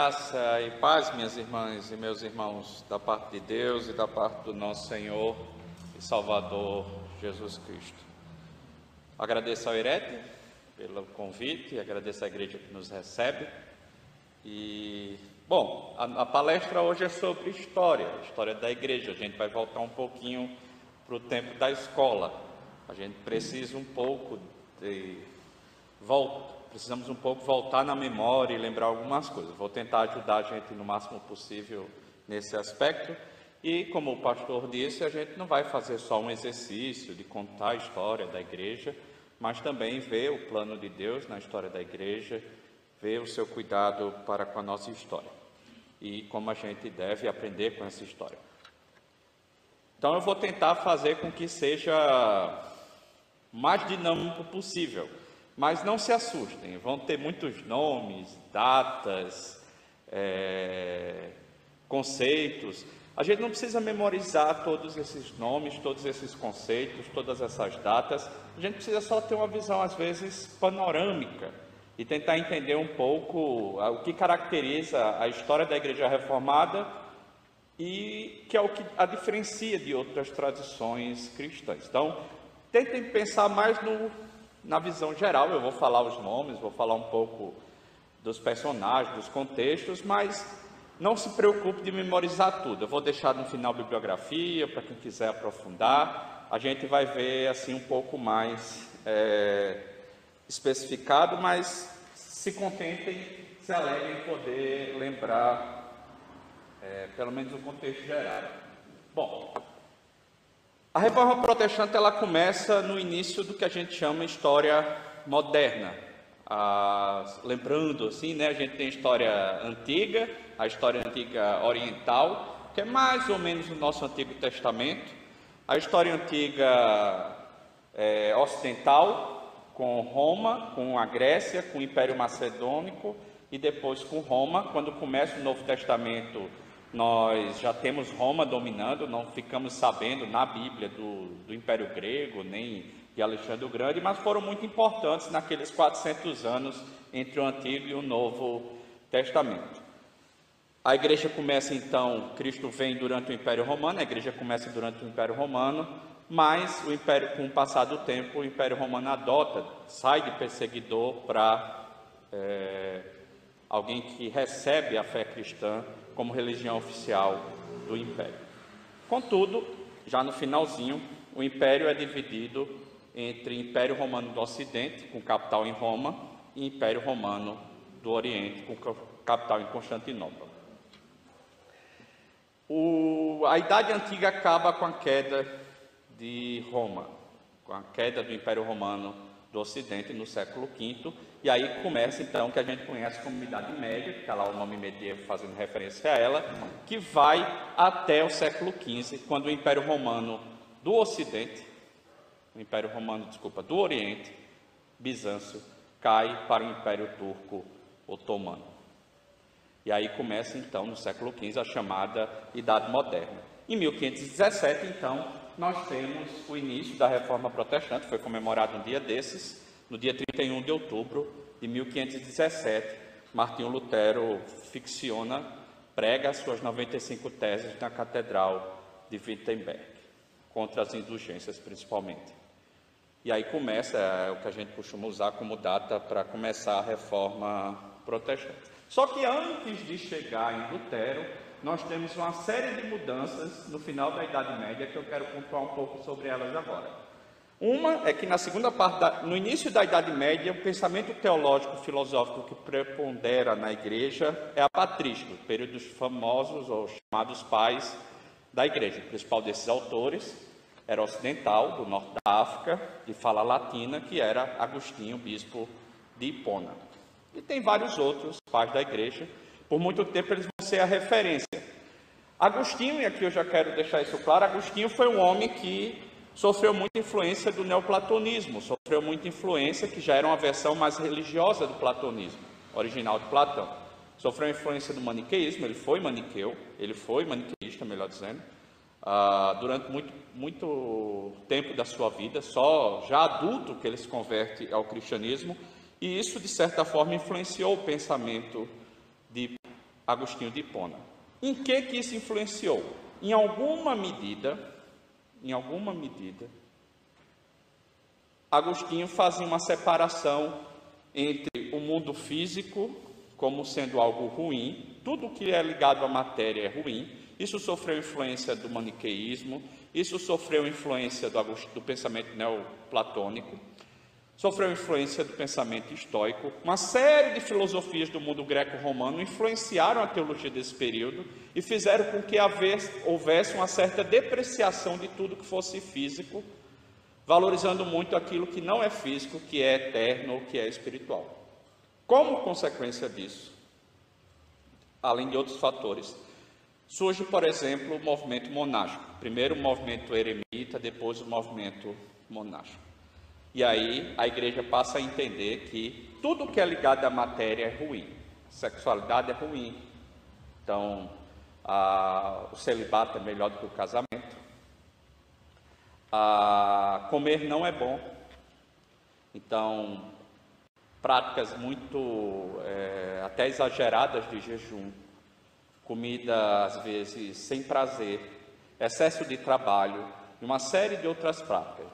Graça e paz, minhas irmãs e meus irmãos, da parte de Deus e da parte do nosso Senhor e Salvador Jesus Cristo. Agradeço ao Irete pelo convite, agradeço à igreja que nos recebe. E, bom, a palestra hoje é sobre história da igreja. A gente vai voltar um pouquinho para o tempo da escola. A gente precisa precisamos um pouco voltar na memória e lembrar algumas coisas. Vou tentar ajudar a gente no máximo possível nesse aspecto. E, como o pastor disse, a gente não vai fazer só um exercício de contar a história da igreja, mas também ver o plano de Deus na história da igreja, ver o seu cuidado para com a nossa história e como a gente deve aprender com essa história. Então, eu vou tentar fazer com que seja mais dinâmico possível. Mas não se assustem, vão ter muitos nomes, datas, conceitos. A gente não precisa memorizar todos esses nomes, todos esses conceitos, todas essas datas. A gente precisa só ter uma visão, às vezes, panorâmica e tentar entender um pouco o que caracteriza a história da Igreja Reformada e que é o que a diferencia de outras tradições cristãs. Então, tentem pensar mais na visão geral. Eu vou falar os nomes, vou falar um pouco dos personagens, dos contextos, mas não se preocupe de memorizar tudo. Eu vou deixar no final a bibliografia para quem quiser aprofundar. A gente vai ver assim um pouco mais especificado, mas se contentem, se alegrem em poder lembrar pelo menos o contexto geral. Bom, a Reforma Protestante ela começa no início do que a gente chama história moderna. Lembrando assim, né, a gente tem a história antiga, a história antiga oriental, que é mais ou menos o nosso Antigo Testamento, a história antiga ocidental, com Roma, com a Grécia, com o Império Macedônico e depois com Roma. Quando começa o Novo Testamento, nós já temos Roma dominando, não ficamos sabendo na Bíblia do Império Grego, nem de Alexandre o Grande, mas foram muito importantes naqueles 400 anos entre o Antigo e o Novo Testamento. A igreja começa então, Cristo vem durante o Império Romano, a igreja começa durante o Império Romano, mas com o passar do tempo, o Império Romano sai de perseguidor para alguém que recebe a fé cristã como religião oficial do Império. Contudo, já no finalzinho, o Império é dividido entre Império Romano do Ocidente, com capital em Roma, e Império Romano do Oriente, com capital em Constantinopla. A Idade Antiga acaba com a queda de Roma, com a queda do Império Romano do Ocidente no século V, e aí começa então o que a gente conhece como Idade Média, que está lá o nome medievo fazendo referência a ela, que vai até o século XV, quando o Império Romano do Ocidente, do Oriente, Bizâncio, cai para o Império Turco Otomano. E aí começa então no século XV a chamada Idade Moderna. Em 1517, então, nós temos o início da Reforma Protestante, foi comemorado um dia desses, no dia 31 de outubro de 1517, Martinho Lutero prega as suas 95 teses na Catedral de Wittenberg, contra as indulgências principalmente. E aí começa o que a gente costuma usar como data para começar a Reforma Protestante. Só que antes de chegar em Lutero, nós temos uma série de mudanças no final da Idade Média que eu quero pontuar um pouco sobre elas agora. Uma é que na segunda parte, no início da Idade Média, o pensamento teológico filosófico que prepondera na igreja é a patrística, o período dos famosos ou chamados pais da igreja. O principal desses autores era ocidental, do norte da África, de fala latina, que era Agostinho, bispo de Hipona. E tem vários outros pais da igreja. Por muito tempo eles vão ser a referência. Agostinho, e aqui eu já quero deixar isso claro, Agostinho foi um homem que sofreu muita influência do neoplatonismo, sofreu muita influência, que já era uma versão mais religiosa do platonismo, original de Platão. Sofreu influência do maniqueísmo, ele foi maniqueísta, melhor dizendo, durante muito tempo da sua vida, só já adulto que ele se converte ao cristianismo, e isso, de certa forma, influenciou o pensamento de Agostinho de Hipona. Em que isso influenciou? Em alguma medida, Agostinho fazia uma separação entre o mundo físico como sendo algo ruim, tudo que é ligado à matéria é ruim. Isso sofreu influência do maniqueísmo, isso sofreu influência do pensamento neoplatônico, sofreu influência do pensamento estoico. Uma série de filosofias do mundo greco-romano influenciaram a teologia desse período e fizeram com que houvesse uma certa depreciação de tudo que fosse físico, valorizando muito aquilo que não é físico, que é eterno ou que é espiritual. Como consequência disso, além de outros fatores, surge, por exemplo, o movimento monástico. Primeiro o movimento eremita, depois o movimento monástico. E aí a igreja passa a entender que tudo que é ligado à matéria é ruim. A sexualidade é ruim. Então, o celibato é melhor do que o casamento. Comer não é bom. Então, práticas muito até exageradas de jejum, comida às vezes sem prazer, excesso de trabalho e uma série de outras práticas,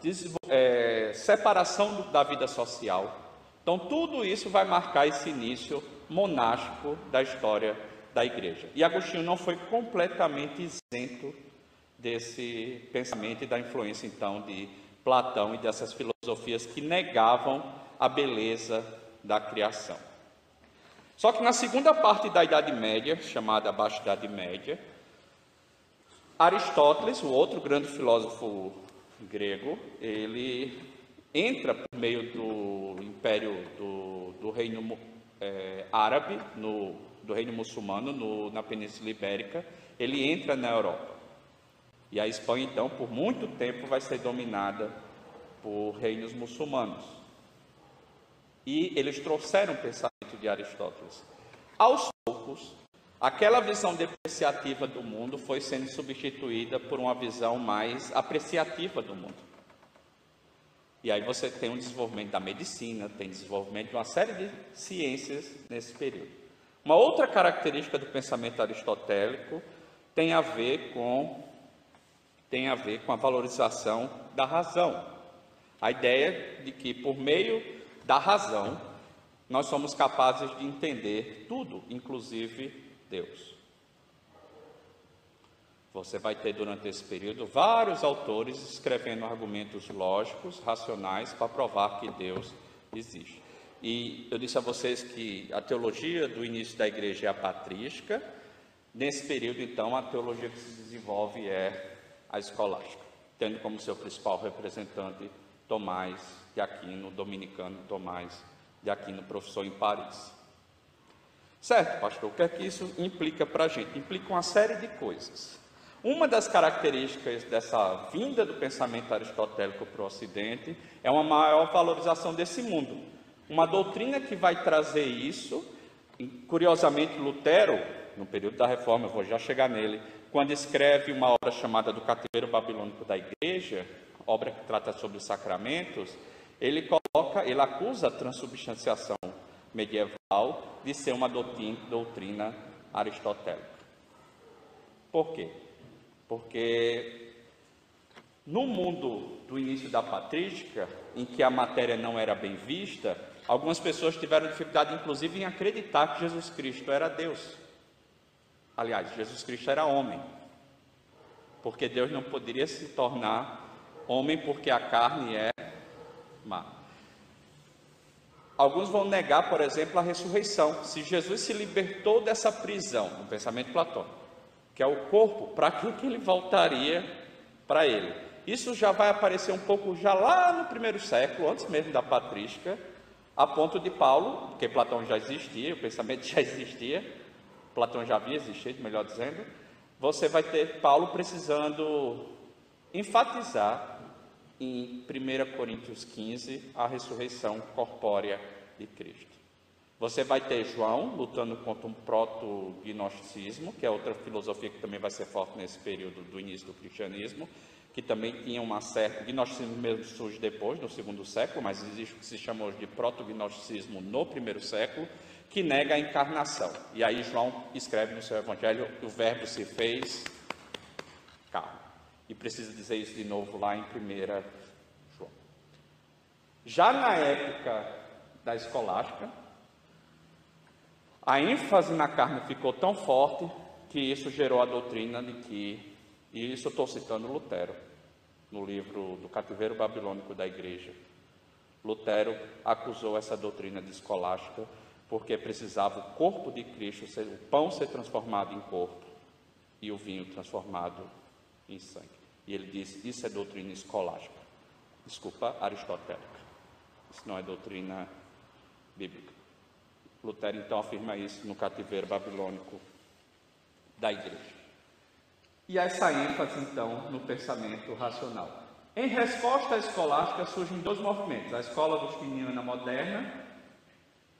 separação da vida social. Então tudo isso vai marcar esse início monástico da história da igreja. E Agostinho não foi completamente isento desse pensamento e da influência então de Platão e dessas filosofias que negavam a beleza da criação. Só que na segunda parte da Idade Média, chamada Baixa Idade Média, Aristóteles, o outro grande filósofo grego, ele entra por meio do império do reino árabe, do reino muçulmano, na Península Ibérica, ele entra na Europa. E a Espanha, então, por muito tempo vai ser dominada por reinos muçulmanos. E eles trouxeram o pensamento de Aristóteles. Aos poucos, aquela visão depreciativa do mundo foi sendo substituída por uma visão mais apreciativa do mundo. E aí você tem um desenvolvimento da medicina, tem desenvolvimento de uma série de ciências nesse período. Uma outra característica do pensamento aristotélico tem a ver com a valorização da razão. A ideia de que por meio da razão nós somos capazes de entender tudo, inclusive Deus. Você vai ter durante esse período vários autores escrevendo argumentos lógicos, racionais, para provar que Deus existe. E eu disse a vocês que a teologia do início da igreja é a patrística. Nesse período, então, a teologia que se desenvolve é a escolástica, tendo como seu principal representante Tomás de Aquino, dominicano Tomás de Aquino, professor em Paris. Certo, pastor, o que é que isso implica para a gente? Implica uma série de coisas. Uma das características dessa vinda do pensamento aristotélico para o Ocidente é uma maior valorização desse mundo. Uma doutrina que vai trazer isso, curiosamente Lutero, no período da Reforma, eu vou já chegar nele, quando escreve uma obra chamada do Cativeiro Babilônico da Igreja, obra que trata sobre os sacramentos, ele acusa a transubstanciação medieval de ser uma doutrina aristotélica. Por quê? Porque no mundo do início da patrística, em que a matéria não era bem vista, algumas pessoas tiveram dificuldade, inclusive, em acreditar que Jesus Cristo era Deus. Aliás, Jesus Cristo era homem, porque Deus não poderia se tornar homem porque a carne é má. Alguns vão negar, por exemplo, a ressurreição. Se Jesus se libertou dessa prisão, no pensamento platônico, que é o corpo, para que ele voltaria para ele? Isso já vai aparecer um pouco já lá no primeiro século, antes mesmo da patrística, a ponto de Paulo, porque Platão já existia, o pensamento já existia, Platão já havia existido, melhor dizendo, você vai ter Paulo precisando enfatizar em 1 Coríntios 15 a ressurreição corpórea de Cristo. Você vai ter João lutando contra um proto-gnosticismo, que é outra filosofia que também vai ser forte nesse período do início do cristianismo, que também tinha uma certa... O gnosticismo mesmo surge depois, no segundo século, mas existe o que se chama hoje de proto-gnosticismo no primeiro século, que nega a encarnação. E aí João escreve no seu evangelho que o verbo se fez carne. E precisa dizer isso de novo lá em 1 João. Já na época da escolástica, a ênfase na carne ficou tão forte que isso gerou a doutrina de que, e isso eu estou citando Lutero, no livro do Cativeiro Babilônico da Igreja. Lutero acusou essa doutrina de escolástica porque precisava o corpo de Cristo, o pão ser transformado em corpo e o vinho transformado em sangue. E ele disse, isso é doutrina escolástica. Desculpa, aristotélica. Isso não é doutrina bíblica. Lutero então afirma isso no Cativeiro Babilônico da Igreja. E essa ênfase então no pensamento racional. Em resposta à escolástica surgem dois movimentos. A escola agostiniana moderna,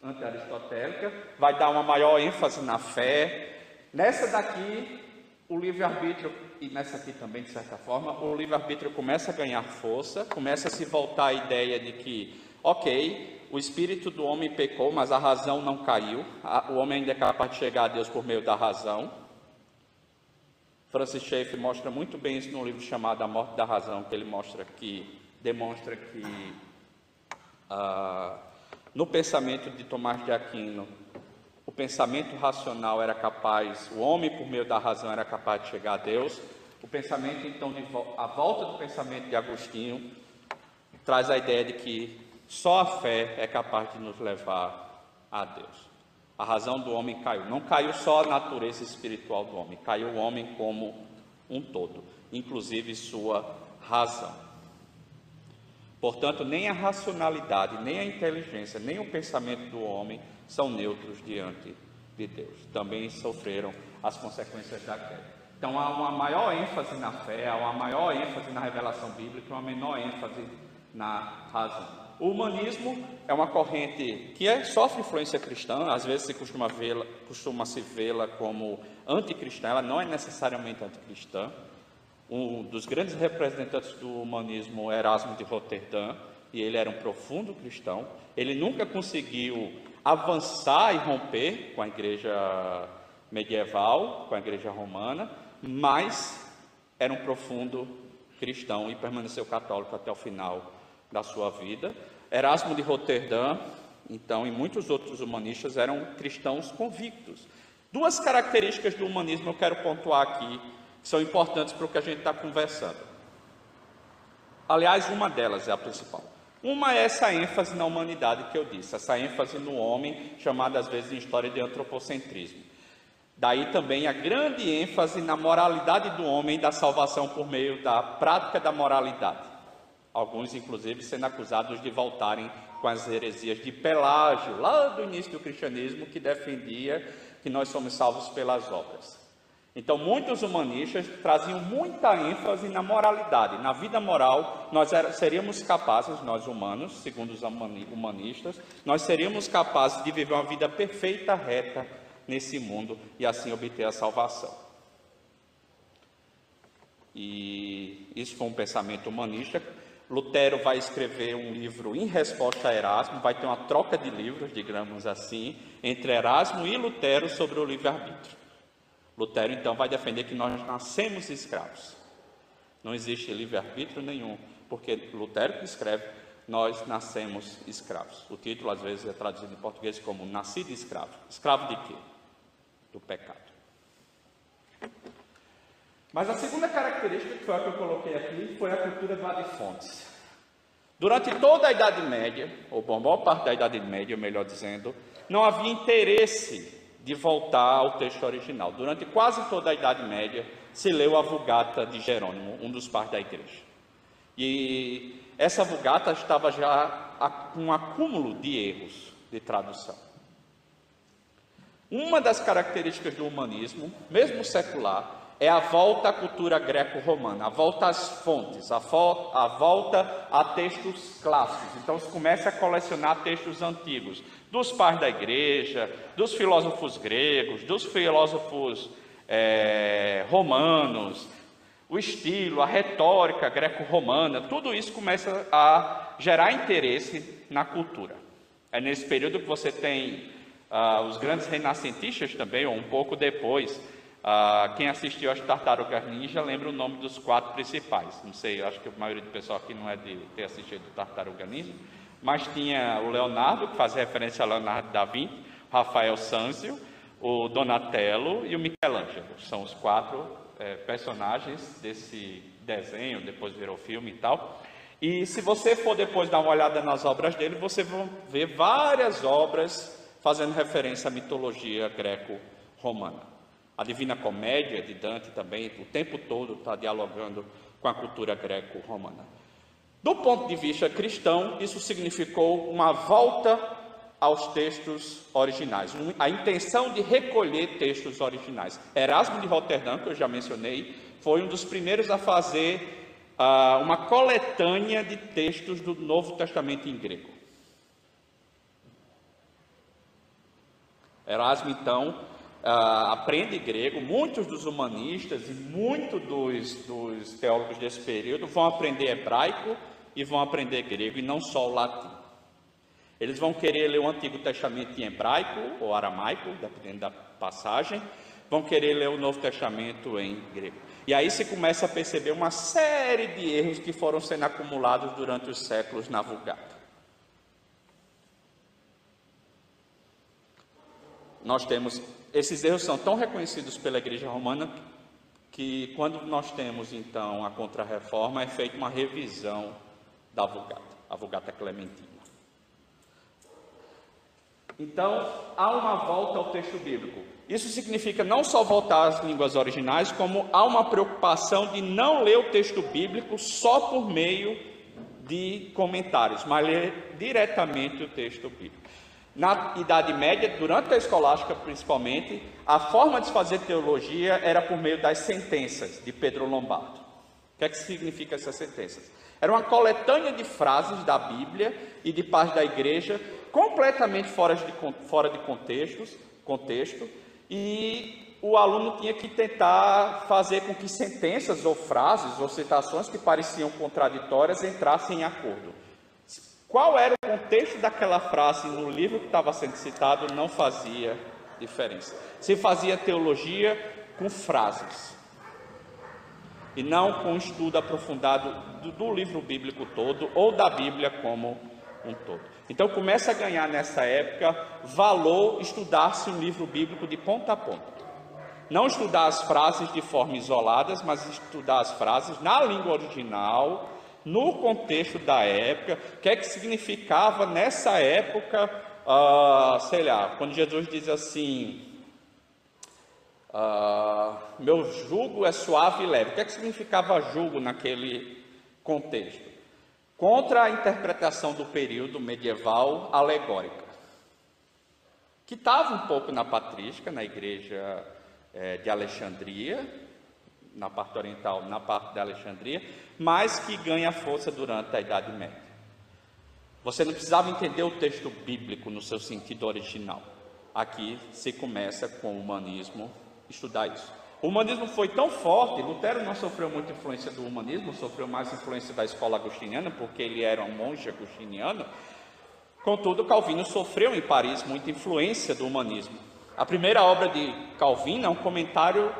anti-aristotélica, vai dar uma maior ênfase na fé. Nessa daqui, o livre-arbítrio, e nessa aqui também, de certa forma, o livre-arbítrio começa a ganhar força, começa a se voltar à ideia de que, ok, o espírito do homem pecou, mas a razão não caiu, o homem ainda é capaz de chegar a Deus por meio da razão. Francis Schaeffer mostra muito bem isso no livro chamado A Morte da Razão, que ele demonstra que no pensamento de Tomás de Aquino, o pensamento racional era capaz, o homem por meio da razão era capaz de chegar a Deus. O pensamento, então, a volta do pensamento de Agostinho traz a ideia de que só a fé é capaz de nos levar a Deus. A razão do homem caiu. Não caiu só a natureza espiritual do homem, caiu o homem como um todo, inclusive sua razão. Portanto, nem a racionalidade, nem a inteligência, nem o pensamento do homem são neutros diante de Deus. Também sofreram as consequências da queda. Então, há uma maior ênfase na fé, há uma maior ênfase na revelação bíblica, uma menor ênfase na razão. O humanismo é uma corrente que sofre influência cristã, às vezes costuma-se vê-la como anticristã, ela não é necessariamente anticristã. Um dos grandes representantes do humanismo, Erasmo de Roterdã, e ele era um profundo cristão. Ele nunca conseguiu avançar e romper com a igreja medieval, com a igreja romana, mas era um profundo cristão e permaneceu católico até o final da sua vida. Erasmo de Roterdã, então, e muitos outros humanistas eram cristãos convictos. Duas características do humanismo eu quero pontuar aqui, que são importantes para o que a gente está conversando. Aliás, uma delas é a principal. Uma é essa ênfase na humanidade que eu disse, essa ênfase no homem, chamada às vezes em história de antropocentrismo. Daí também a grande ênfase na moralidade do homem e da salvação por meio da prática da moralidade. Alguns, inclusive, sendo acusados de voltarem com as heresias de Pelágio, lá do início do cristianismo, que defendia que nós somos salvos pelas obras. Então, muitos humanistas traziam muita ênfase na moralidade. Na vida moral, nós seríamos capazes, nós humanos, segundo os humanistas, nós seríamos capazes de viver uma vida perfeita, reta nesse mundo e assim obter a salvação. E isso foi um pensamento humanista. Lutero vai escrever um livro em resposta a Erasmo, vai ter uma troca de livros, digamos assim, entre Erasmo e Lutero sobre o livre-arbítrio. Lutero, então, vai defender que nós nascemos escravos. Não existe livre-arbítrio nenhum, porque Lutero que escreve, nós nascemos escravos. O título, às vezes, é traduzido em português como nascido escravo. Escravo de quê? Do pecado. Mas a segunda característica, que foi a que eu coloquei aqui, foi a cultura do ad fontes. Durante toda a Idade Média, ou boa parte da Idade Média, melhor dizendo, não havia interesse de voltar ao texto original. Durante quase toda a Idade Média, se leu a Vulgata de Jerônimo, um dos pais da igreja. E essa Vulgata estava já com um acúmulo de erros de tradução. Uma das características do humanismo, mesmo secular, é a volta à cultura greco-romana, a volta às fontes, a volta a textos clássicos. Então, se começa a colecionar textos antigos, dos pais da igreja, dos filósofos gregos, dos filósofos romanos, o estilo, a retórica greco-romana, tudo isso começa a gerar interesse na cultura. É nesse período que você tem os grandes renascentistas também, ou um pouco depois, quem assistiu às Tartarugas Ninja lembra o nome dos 4 principais. Não sei, eu acho que a maioria do pessoal aqui não é de ter assistido Tartaruga Ninja, mas tinha o Leonardo, que fazia referência a Leonardo da Vinci, o Rafael Sanzio, o Donatello e o Michelangelo. São os 4 personagens desse desenho, depois virou filme e tal. E se você for depois dar uma olhada nas obras dele, você vai ver várias obras fazendo referência à mitologia greco-romana. A Divina Comédia de Dante também, o tempo todo está dialogando com a cultura greco-romana. Do ponto de vista cristão, isso significou uma volta aos textos originais, a intenção de recolher textos originais. Erasmo de Roterdã, que eu já mencionei, foi um dos primeiros a fazer uma coletânea de textos do Novo Testamento em grego. Erasmo, então, aprende grego. Muitos dos humanistas e muitos dos teólogos desse período vão aprender hebraico e vão aprender grego, e não só o latim. Eles vão querer ler o Antigo Testamento em hebraico ou aramaico, dependendo da passagem, vão querer ler o Novo Testamento em grego. E aí se começa a perceber uma série de erros que foram sendo acumulados durante os séculos na Vulgata. Nós temos, esses erros são tão reconhecidos pela Igreja Romana que quando nós temos então a Contra-Reforma é feita uma revisão da Vulgata, a Vulgata Clementina. Então, há uma volta ao texto bíblico. Isso significa não só voltar às línguas originais, como há uma preocupação de não ler o texto bíblico só por meio de comentários, mas ler diretamente o texto bíblico. Na Idade Média, durante a escolástica principalmente, a forma de fazer teologia era por meio das sentenças de Pedro Lombardo. O que é que significa essas sentenças? Era uma coletânea de frases da Bíblia e de pais da igreja, completamente fora de contexto, e o aluno tinha que tentar fazer com que sentenças ou frases ou citações que pareciam contraditórias entrassem em acordo. Qual era o contexto daquela frase no livro que estava sendo citado não fazia diferença. Se fazia teologia com frases e não com estudo aprofundado do livro bíblico todo ou da Bíblia como um todo. Então começa a ganhar nessa época valor estudar-se um livro bíblico de ponta a ponta. Não estudar as frases de forma isoladas, mas estudar as frases na língua original, no contexto da época, o que é que significava nessa época, sei lá, quando Jesus diz assim, meu jugo é suave e leve. O que é que significava jugo naquele contexto? Contra a interpretação do período medieval alegórica, que estava um pouco na patrística, na igreja de Alexandria, na parte oriental, na parte da Alexandria, mas que ganha força durante a Idade Média. Você não precisava entender o texto bíblico no seu sentido original. Aqui se começa com o humanismo, estudar isso. O humanismo foi tão forte, Lutero não sofreu muita influência do humanismo, sofreu mais influência da escola agostiniana, porque ele era um monge agostiniano. Contudo, Calvino sofreu em Paris muita influência do humanismo. A primeira obra de Calvino é um comentário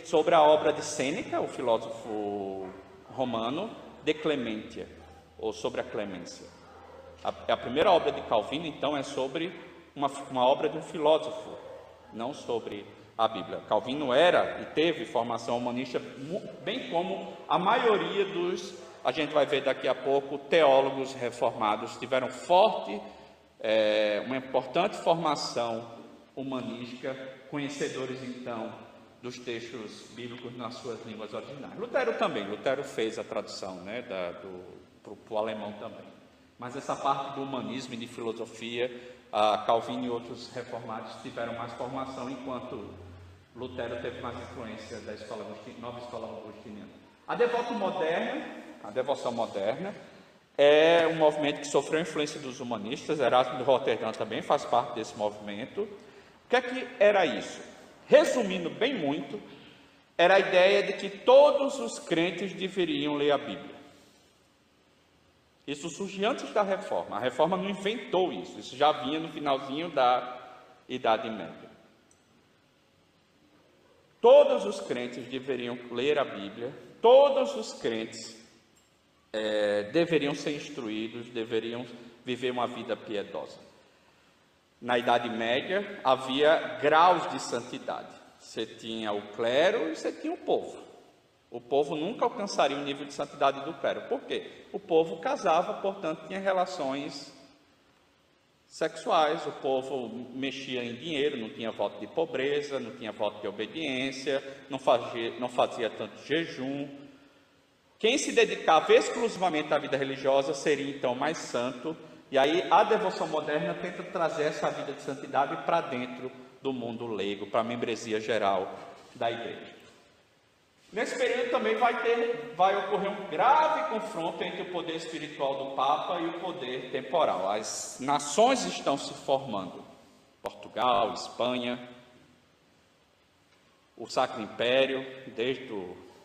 sobre a obra de Sêneca, o filósofo romano, De Clementia, ou sobre a clemência. A primeira obra de Calvino, então, é sobre uma obra de um filósofo, não sobre a Bíblia. Calvino era e teve formação humanista, bem como a maioria a gente vai ver daqui a pouco, teólogos reformados, tiveram uma importante formação humanística, conhecedores, então, dos textos bíblicos nas suas línguas originais. Lutero também, Lutero fez a tradução, né, para o alemão também. Mas essa parte do humanismo e de filosofia, Calvino e outros reformados tiveram mais formação, enquanto Lutero teve mais influência da nova escola agostiniana. A devoção moderna, é um movimento que sofreu influência dos humanistas. Erasmo de Roterdã também faz parte desse movimento. O que é que era isso? Resumindo bem muito, era a ideia de que todos os crentes deveriam ler a Bíblia. Isso surgiu antes da Reforma. A Reforma não inventou isso. Isso já vinha no finalzinho da Idade Média. Todos os crentes deveriam ler a Bíblia, todos os crentes deveriam ser instruídos, deveriam viver uma vida piedosa. Na Idade Média havia graus de santidade. Você tinha o clero e você tinha o povo. O povo nunca alcançaria o nível de santidade do clero. Por quê? O povo casava, portanto, tinha relações sexuais, o povo mexia em dinheiro, não tinha voto de pobreza, não tinha voto de obediência, não fazia tanto jejum. Quem se dedicava exclusivamente à vida religiosa seria então mais santo, e aí a devoção moderna tenta trazer essa vida de santidade para dentro do mundo leigo, para a membresia geral da igreja. Nesse período também vai ocorrer um grave confronto entre o poder espiritual do Papa e o poder temporal. As nações estão se formando. Portugal, Espanha, o Sacro Império, desde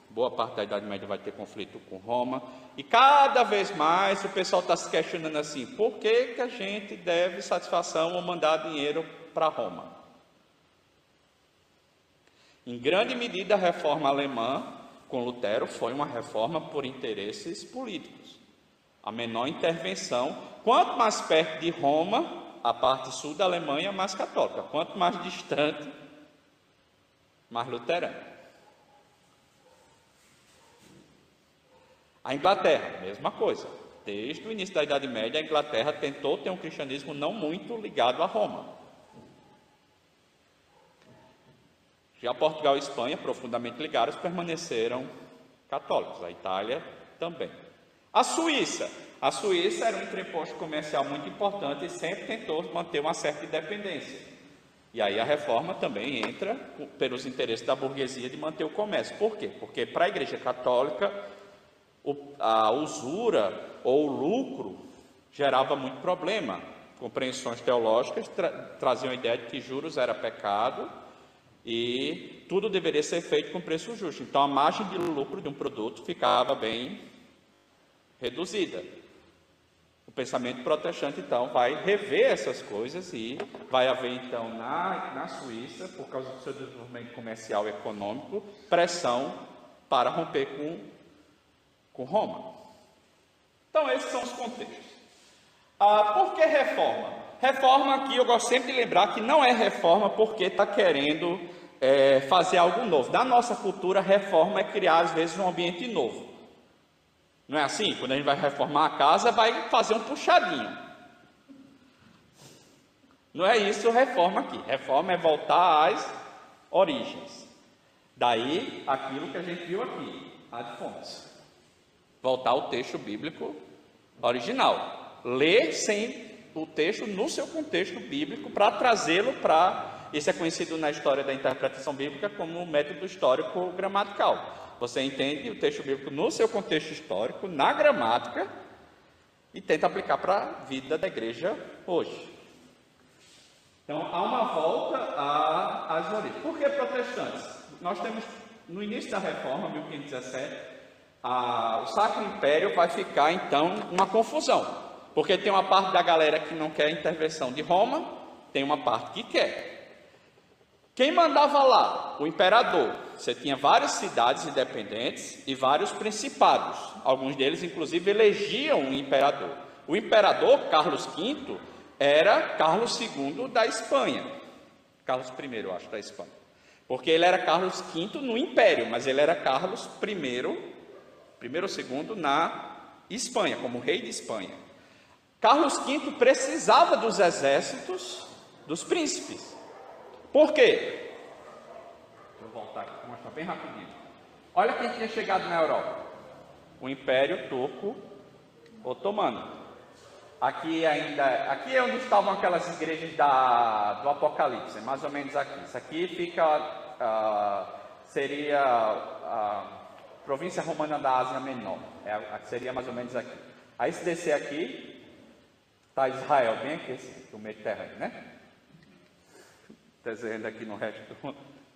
boa parte da Idade Média vai ter conflito com Roma. E cada vez mais o pessoal está se questionando assim, por que a gente deve satisfação ou mandar dinheiro para Roma? Em grande medida, a reforma alemã, com Lutero, foi uma reforma por interesses políticos. A menor intervenção, quanto mais perto de Roma, a parte sul da Alemanha, mais católica. Quanto mais distante, mais luterana. A Inglaterra, mesma coisa. Desde o início da Idade Média, a Inglaterra tentou ter um cristianismo não muito ligado a Roma. Já Portugal e Espanha, profundamente ligados, permaneceram católicos. A Itália também. A Suíça era um entreposto comercial muito importante e sempre tentou manter uma certa independência. E aí a reforma também entra pelos interesses da burguesia de manter o comércio. Por quê? Porque para a Igreja Católica, a usura ou o lucro gerava muito problema. Compreensões teológicas traziam a ideia de que juros era pecado, e tudo deveria ser feito com preço justo. Então a margem de lucro de um produto ficava bem reduzida. O pensamento protestante então vai rever essas coisas e vai haver então na Suíça, por causa do seu desenvolvimento comercial e econômico, pressão para romper com Roma. Então esses são os contextos. Por que reforma? Reforma aqui, eu gosto sempre de lembrar que não é reforma porque está querendo fazer algo novo. Na nossa cultura, reforma é criar, às vezes, um ambiente novo. Não é assim? Quando a gente vai reformar a casa, vai fazer um puxadinho. Não é isso reforma aqui. Reforma é voltar às origens. Daí, aquilo que a gente viu aqui, ad fontes. Voltar ao texto bíblico original. Ler sem o texto no seu contexto bíblico para trazê-lo para... Isso é conhecido na história da interpretação bíblica como um método histórico gramatical. Você entende o texto bíblico no seu contexto histórico, na gramática, e tenta aplicar para a vida da igreja hoje. Então, há uma volta às origens. Por que protestantes? Nós temos, no início da Reforma, 1517, o Sacro Império vai ficar, então, uma confusão. Porque tem uma parte da galera que não quer a intervenção de Roma, tem uma parte que quer. Quem mandava lá? O imperador. Você tinha várias cidades independentes e vários principados. Alguns deles, inclusive, elegiam um imperador. O imperador, Carlos V, era Carlos II da Espanha. Carlos I, eu acho, da Espanha. Porque ele era Carlos V no Império, mas ele era Carlos I ou II na Espanha, como rei de Espanha. Carlos V precisava dos exércitos dos príncipes. Por quê? Deixa eu voltar aqui, vou mostrar bem rapidinho. Olha quem tinha chegado na Europa. O Império Turco Otomano. Aqui é onde estavam aquelas igrejas do Apocalipse, mais ou menos aqui. Isso aqui seria a província romana da Ásia Menor. Seria mais ou menos aqui. Aí se descer aqui, está Israel, bem aqui assim, do Mediterrâneo, né? Desenhando aqui no resto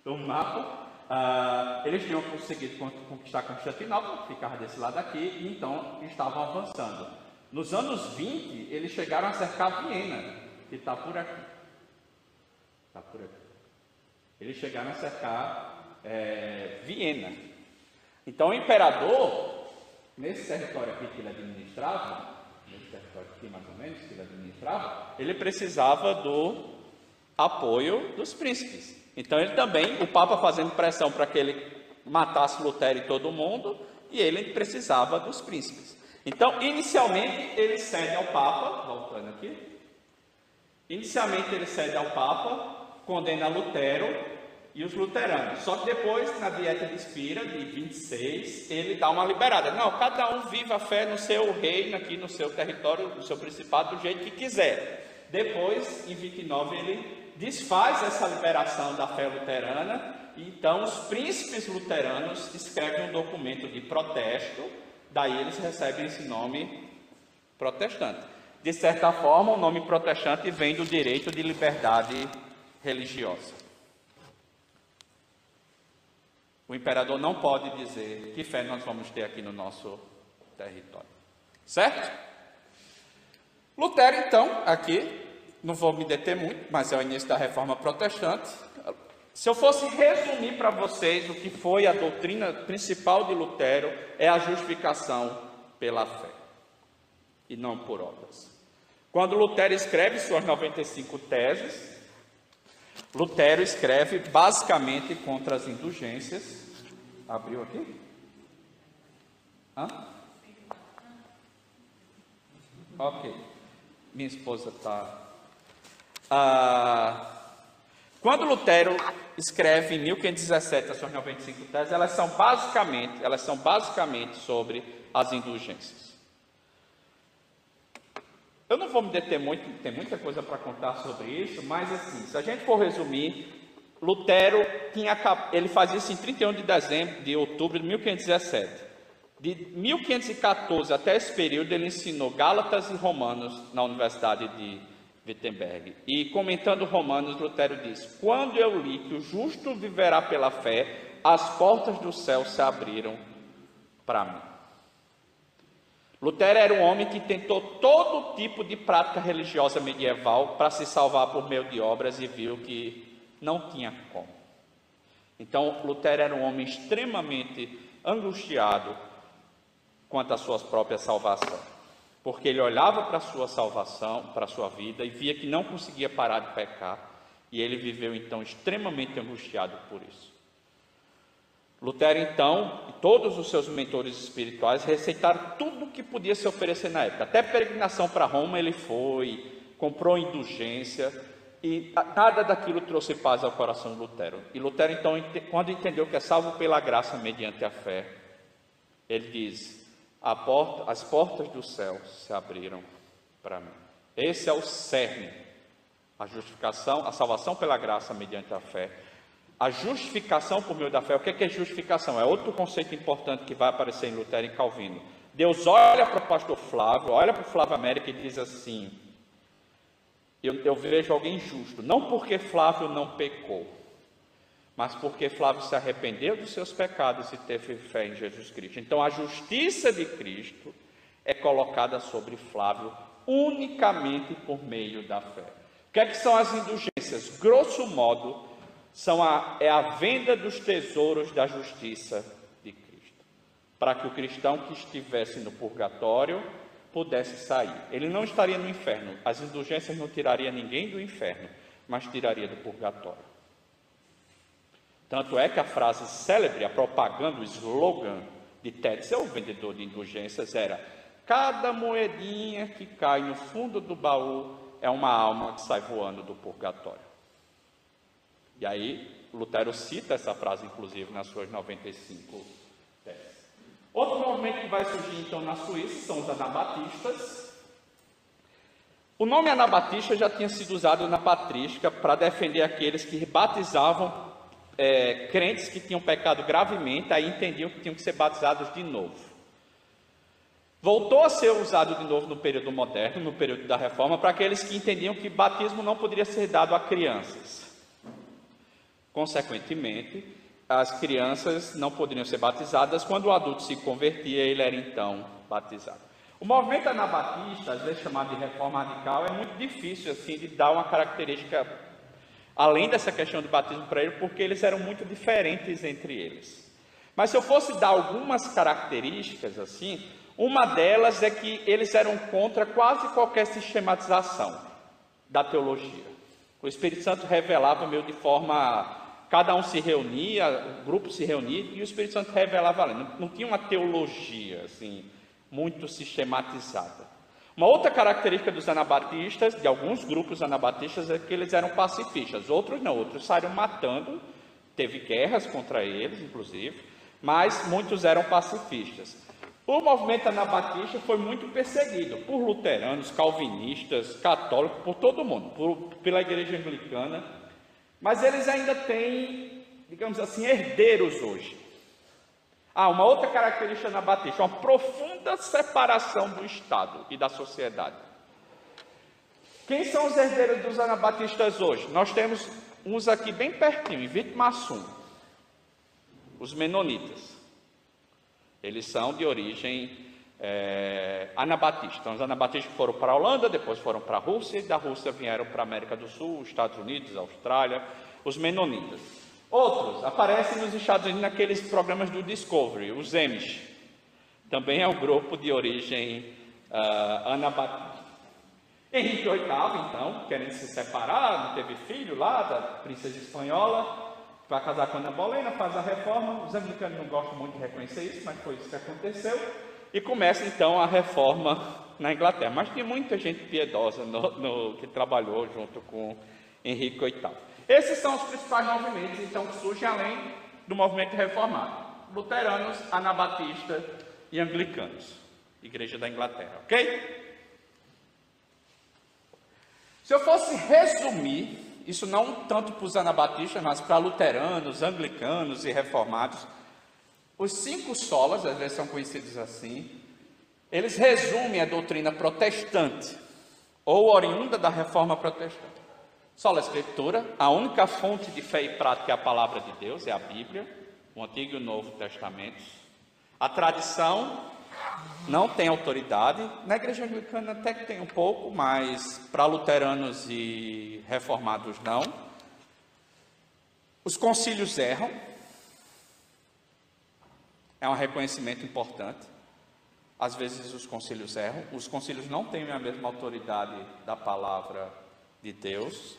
do mapa. Eles tinham conseguido conquistar Constantinopla, que ficava desse lado aqui, e então estavam avançando. Nos anos 20, eles chegaram a cercar Viena, que está por aqui. Está por aqui. Eles chegaram a cercar Viena. Então o imperador, nesse território aqui que ele administrava, nesse território aqui mais ou menos que ele administrava, ele precisava do apoio dos príncipes. Então ele também, o Papa fazendo pressão para que ele matasse Lutero e todo mundo, e ele precisava dos príncipes. Então, inicialmente, ele cede ao Papa, voltando aqui, inicialmente ele cede ao Papa, condena Lutero e os luteranos. Só que depois, na Dieta de Spira, de 26, ele dá uma liberada. Não, cada um vive a fé no seu reino, aqui no seu território, no seu principado, do jeito que quiser. Depois, em 29, ele desfaz essa liberação da fé luterana. Então, os príncipes luteranos escrevem um documento de protesto, daí eles recebem esse nome protestante. De certa forma, o nome protestante vem do direito de liberdade religiosa. O imperador não pode dizer que fé nós vamos ter aqui no nosso território. Certo? Lutero, então, aqui, não vou me deter muito, mas é o início da Reforma Protestante. Se eu fosse resumir para vocês o que foi a doutrina principal de Lutero, é a justificação pela fé, e não por obras. Quando Lutero escreve suas 95 teses, Lutero escreve basicamente contra as indulgências. Abriu aqui? Hã? Ok. Minha esposa está... Quando Lutero escreve em 1517 as suas 95 teses, elas são basicamente sobre as indulgências. Eu não vou me deter muito, tem muita coisa para contar sobre isso, mas assim, se a gente for resumir, Lutero ele fazia isso em 31 de outubro de 1517. De 1514 até esse período, ele ensinou Gálatas e Romanos na Universidade de Wittenberg. E comentando Romanos, Lutero diz: quando eu li que o justo viverá pela fé, as portas do céu se abriram para mim. Lutero era um homem que tentou todo tipo de prática religiosa medieval para se salvar por meio de obras e viu que não tinha como. Então, Lutero era um homem extremamente angustiado quanto à sua própria salvação, porque ele olhava para a sua salvação, para a sua vida, e via que não conseguia parar de pecar, e ele viveu então extremamente angustiado por isso. Lutero então, e todos os seus mentores espirituais receitaram tudo o que podia se oferecer na época, até peregrinação para Roma ele foi, comprou indulgência, e nada daquilo trouxe paz ao coração de Lutero. E Lutero então, quando entendeu que é salvo pela graça mediante a fé, ele diz: as portas do céu se abriram para mim. Esse é o cerne, a justificação, a salvação pela graça mediante a fé. A justificação por meio da fé. O que é justificação? É outro conceito importante que vai aparecer em Lutero e Calvino. Deus olha para o pastor Flávio, olha para o Flávio América e diz assim: eu vejo alguém justo, não porque Flávio não pecou, mas porque Flávio se arrependeu dos seus pecados e teve fé em Jesus Cristo. Então a justiça de Cristo é colocada sobre Flávio unicamente por meio da fé. O que são as indulgências? Grosso modo, é a venda dos tesouros da justiça de Cristo, para que o cristão que estivesse no purgatório pudesse sair. Ele não estaria no inferno, as indulgências não tirariam ninguém do inferno, mas tiraria do purgatório. Tanto é que a frase célebre, a propaganda, o slogan de Tetzel, o vendedor de indulgências, era: cada moedinha que cai no fundo do baú é uma alma que sai voando do purgatório. E aí, Lutero cita essa frase, inclusive, nas suas 95 teses. Outro movimento que vai surgir, então, na Suíça são os anabatistas. O nome anabatista já tinha sido usado na patrística para defender aqueles que batizavam crentes que tinham pecado gravemente, aí entendiam que tinham que ser batizados de novo. Voltou a ser usado de novo no período moderno, no período da Reforma, para aqueles que entendiam que batismo não poderia ser dado a crianças. Consequentemente, as crianças não poderiam ser batizadas. Quando o adulto se convertia, ele era então batizado. O movimento anabatista, às vezes chamado de reforma radical, é muito difícil assim de dar uma característica além dessa questão do batismo para ele, porque eles eram muito diferentes entre eles. Mas se eu fosse dar algumas características assim, uma delas é que eles eram contra quase qualquer sistematização da teologia. O Espírito Santo revelava meio de forma... Cada um se reunia, o grupo se reunia e o Espírito Santo revelava ali. Não tinha uma teologia assim, muito sistematizada. Uma outra característica dos anabatistas, de alguns grupos anabatistas, é que eles eram pacifistas. Outros não, outros saíram matando, teve guerras contra eles, inclusive, mas muitos eram pacifistas. O movimento anabatista foi muito perseguido por luteranos, calvinistas, católicos, por todo mundo, pela igreja anglicana, mas eles ainda têm, digamos assim, herdeiros hoje. Uma outra característica anabatista, uma profunda separação do Estado e da sociedade. Quem são os herdeiros dos anabatistas hoje? Nós temos uns aqui bem pertinho, em Vitimaçum, os menonitas. Eles são de origem anabatista. Então, os anabatistas foram para a Holanda, depois foram para a Rússia, e da Rússia vieram para a América do Sul, Estados Unidos, Austrália, os menonitas. Outros aparecem nos Estados Unidos naqueles programas do Discovery, os Amish. Também é um grupo de origem anabatista. Henrique VIII, então, querendo se separar, não teve filho lá da princesa espanhola, vai casar com Ana Bolena, faz a reforma. Os anglicanos não gostam muito de reconhecer isso, mas foi isso que aconteceu. E começa então a reforma na Inglaterra. Mas tinha muita gente piedosa que trabalhou junto com Henrique VIII. Esses são os principais movimentos então, que surgem além do movimento reformado: luteranos, anabatistas e anglicanos. Igreja da Inglaterra, ok? Se eu fosse resumir, isso não tanto para os anabatistas, mas para luteranos, anglicanos e reformados, os 5 solas, às vezes são conhecidos assim, eles resumem a doutrina protestante, ou oriunda da reforma protestante. Sola Escritura, a única fonte de fé e prática é a palavra de Deus, é a Bíblia, o Antigo e o Novo Testamentos. A tradição não tem autoridade, na igreja anglicana até que tem um pouco, mas para luteranos e reformados não. Os concílios erram, é um reconhecimento importante. Às vezes os concílios erram, os concílios não têm a mesma autoridade da palavra de Deus.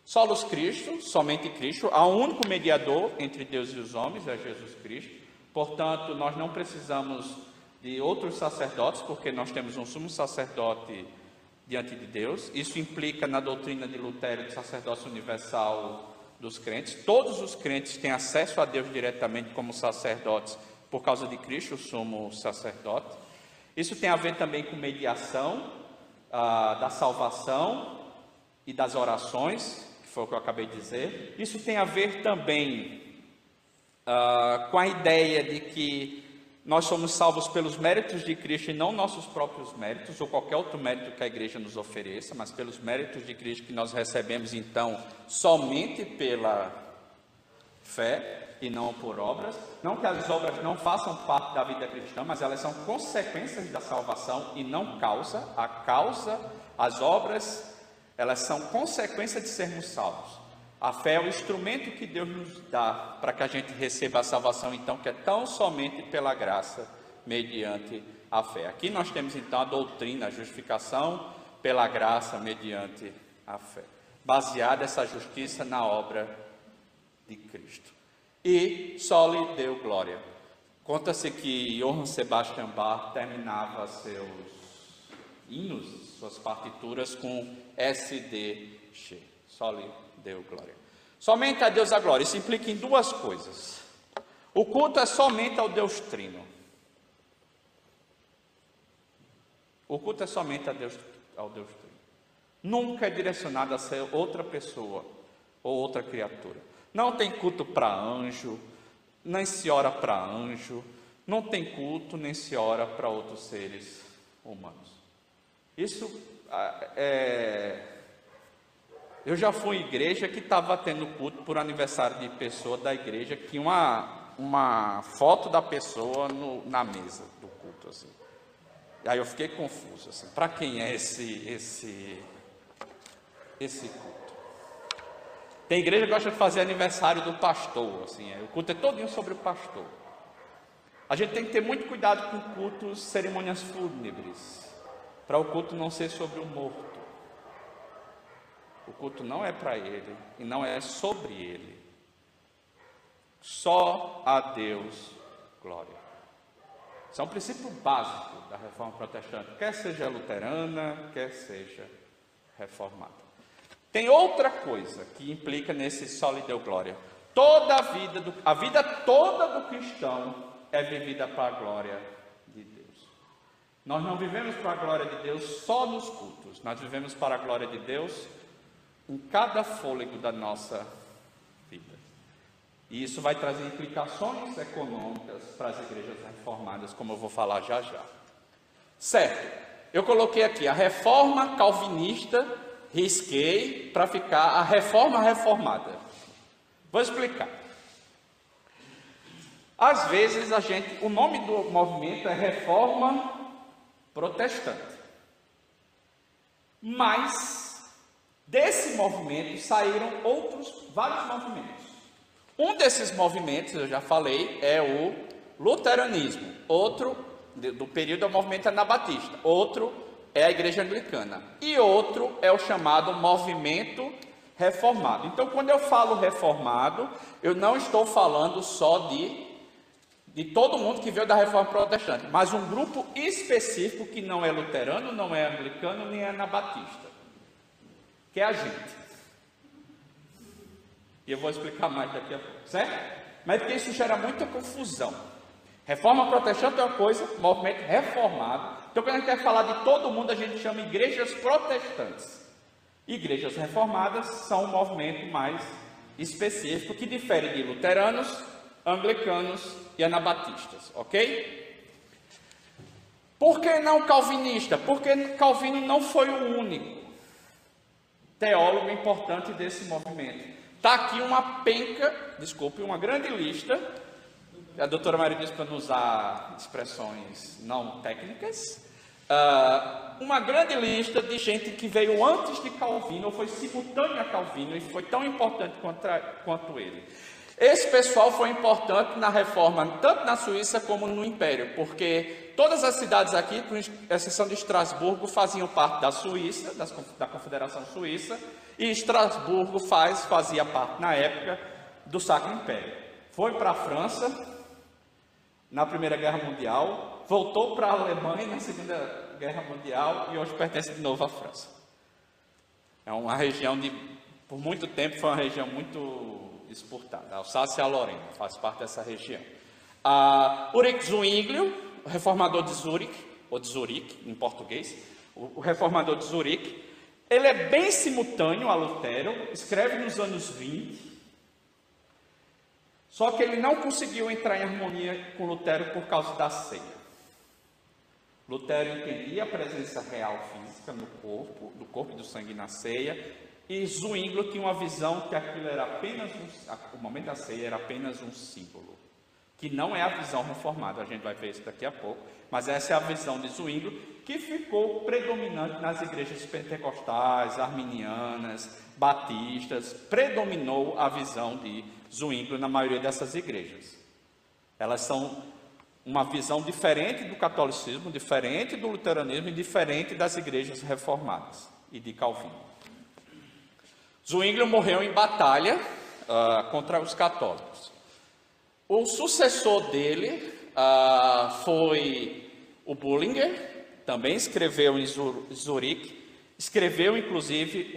Solos Cristo, somente Cristo, há um único mediador entre Deus e os homens, é Jesus Cristo. Portanto, nós não precisamos de outros sacerdotes, porque nós temos um sumo sacerdote diante de Deus. Isso implica na doutrina de Lutero de sacerdócio universal dos crentes. Todos os crentes têm acesso a Deus diretamente como sacerdotes por causa de Cristo, o sumo sacerdote. Isso tem a ver também com mediação da salvação e das orações, que foi o que eu acabei de dizer. Isso tem a ver também com a ideia de que nós somos salvos pelos méritos de Cristo e não nossos próprios méritos, ou qualquer outro mérito que a igreja nos ofereça, mas pelos méritos de Cristo que nós recebemos, então, somente pela fé e não por obras. Não que as obras não façam parte da vida cristã, mas elas são consequências da salvação e não causa. As obras, elas são consequência de sermos salvos. A fé é o instrumento que Deus nos dá para que a gente receba a salvação, então, que é tão somente pela graça, mediante a fé. Aqui nós temos, então, a doutrina, a justificação pela graça, mediante a fé. Baseada essa justiça na obra de Cristo. E só lhe deu glória. Conta-se que Johann Sebastian Bach terminava seus hinos, suas partituras com SDG. Só lhe deu glória. Somente a Deus a glória. Isso implica em 2 coisas. O culto é somente ao Deus Trino. O culto é somente ao Deus Trino. Nunca é direcionado a ser outra pessoa ou outra criatura. Não tem culto para anjo, nem se ora para anjo. Não tem culto, nem se ora para outros seres humanos. Isso Eu já fui em igreja que estava tendo culto por aniversário de pessoa da igreja, que tinha uma foto da pessoa na mesa do culto, assim. E aí eu fiquei confuso, assim, para quem é esse culto? Tem igreja que gosta de fazer aniversário do pastor, assim, o culto é todinho sobre o pastor. A gente tem que ter muito cuidado com cultos, cerimônias fúnebres, para o culto não ser sobre o morto. O culto não é para ele e não é sobre ele. Só a Deus glória. Isso é um princípio básico da reforma protestante, quer seja luterana, quer seja reformada. Tem outra coisa que implica nesse só lhe deu glória. A vida toda do cristão é vivida para a glória de Deus. Nós não vivemos para a glória de Deus só nos cultos, nós vivemos para a glória de Deus em cada fôlego da nossa vida. E isso vai trazer implicações econômicas para as igrejas reformadas, como eu vou falar já já. Certo, eu coloquei aqui a reforma calvinista, risquei para ficar a reforma reformada. Vou explicar. Às vezes o nome do movimento é Reforma Protestante. Mas desse movimento saíram vários movimentos. Um desses movimentos, eu já falei, é o luteranismo. Outro, do período, é o movimento anabatista. Outro é a igreja anglicana. E outro é o chamado movimento reformado. Então, quando eu falo reformado, eu não estou falando só de todo mundo que veio da reforma protestante, mas um grupo específico que não é luterano, não é anglicano, nem é anabatista, que é a gente. E eu vou explicar mais daqui a pouco, certo? Mas porque isso gera muita confusão. Reforma protestante é uma coisa, movimento reformado. Então, quando a gente quer falar de todo mundo, a gente chama igrejas protestantes. Igrejas reformadas são um movimento mais específico, que difere de luteranos, anglicanos e anabatistas, ok? Por que não calvinista? Porque Calvino não foi o único teólogo importante desse movimento. Está aqui uma grande lista. A doutora Maria disse para não usar expressões não técnicas. Uma grande lista de gente que veio antes de Calvino, ou foi simultânea a Calvino, e foi tão importante quanto ele. Esse pessoal foi importante na reforma, tanto na Suíça como no Império, porque todas as cidades aqui, com exceção de Estrasburgo, faziam parte da Suíça, da Confederação Suíça, e Estrasburgo fazia parte, na época, do Sacro Império. Foi para a França na Primeira Guerra Mundial, voltou para a Alemanha na Segunda Guerra Mundial e hoje pertence de novo à França. É uma região por muito tempo, foi uma região muito exportada. A Alsácia e a Lorena faz parte dessa região. Ulrich Zwinglio, o reformador de Zurique, ou de Zurique em português, o reformador de Zurique, ele é bem simultâneo a Lutero, escreve nos anos 20, só que ele não conseguiu entrar em harmonia com Lutero por causa da ceia. Lutero entendia a presença real física no corpo, do corpo e do sangue na ceia, e Zwinglio tinha uma visão que aquilo era apenas o momento da ceia era apenas um símbolo, que não é a visão reformada, a gente vai ver isso daqui a pouco, mas essa é a visão de Zwinglio, que ficou predominante nas igrejas pentecostais, arminianas, batistas, predominou a visão de Zwinglio na maioria dessas igrejas. Elas são uma visão diferente do catolicismo, diferente do luteranismo e diferente das igrejas reformadas e de Calvino. Zwinglio morreu em batalha contra os católicos. O sucessor dele foi o Bullinger, também escreveu em Zurique, escreveu inclusive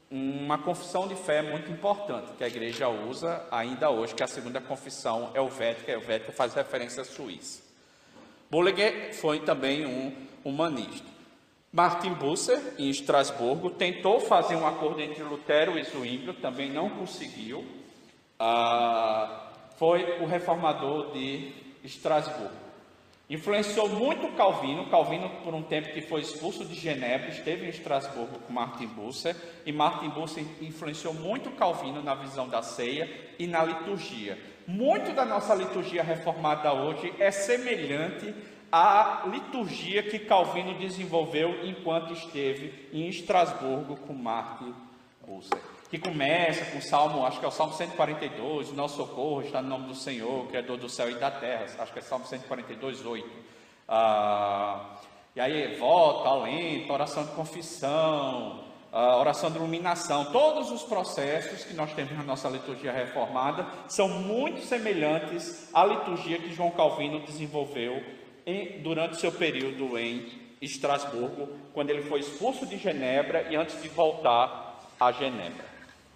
uma confissão de fé muito importante, que a igreja usa ainda hoje, que a segunda confissão helvética. A helvética faz referência à Suíça. Bullinger foi também um humanista. Martin Bucer, em Estrasburgo, tentou fazer um acordo entre Lutero e Zwinglio, também não conseguiu. Foi o reformador de Estrasburgo. Influenciou muito Calvino. Calvino, por um tempo que foi expulso de Genebra, esteve em Estrasburgo com Martin Bucer, e Martin Bucer influenciou muito Calvino na visão da ceia e na liturgia. Muito da nossa liturgia reformada hoje é semelhante à liturgia que Calvino desenvolveu enquanto esteve em Estrasburgo com Martin Bucer. que começa com o Salmo, acho que é o Salmo 142, o nosso socorro está no nome do Senhor, Criador do céu e da terra, acho que é Salmo 142, 8. E aí, volta, alento, oração de confissão, oração de iluminação, todos os processos que nós temos na nossa liturgia reformada são muito semelhantes à liturgia que João Calvino desenvolveu durante seu período em Estrasburgo, quando ele foi expulso de Genebra e antes de voltar a Genebra.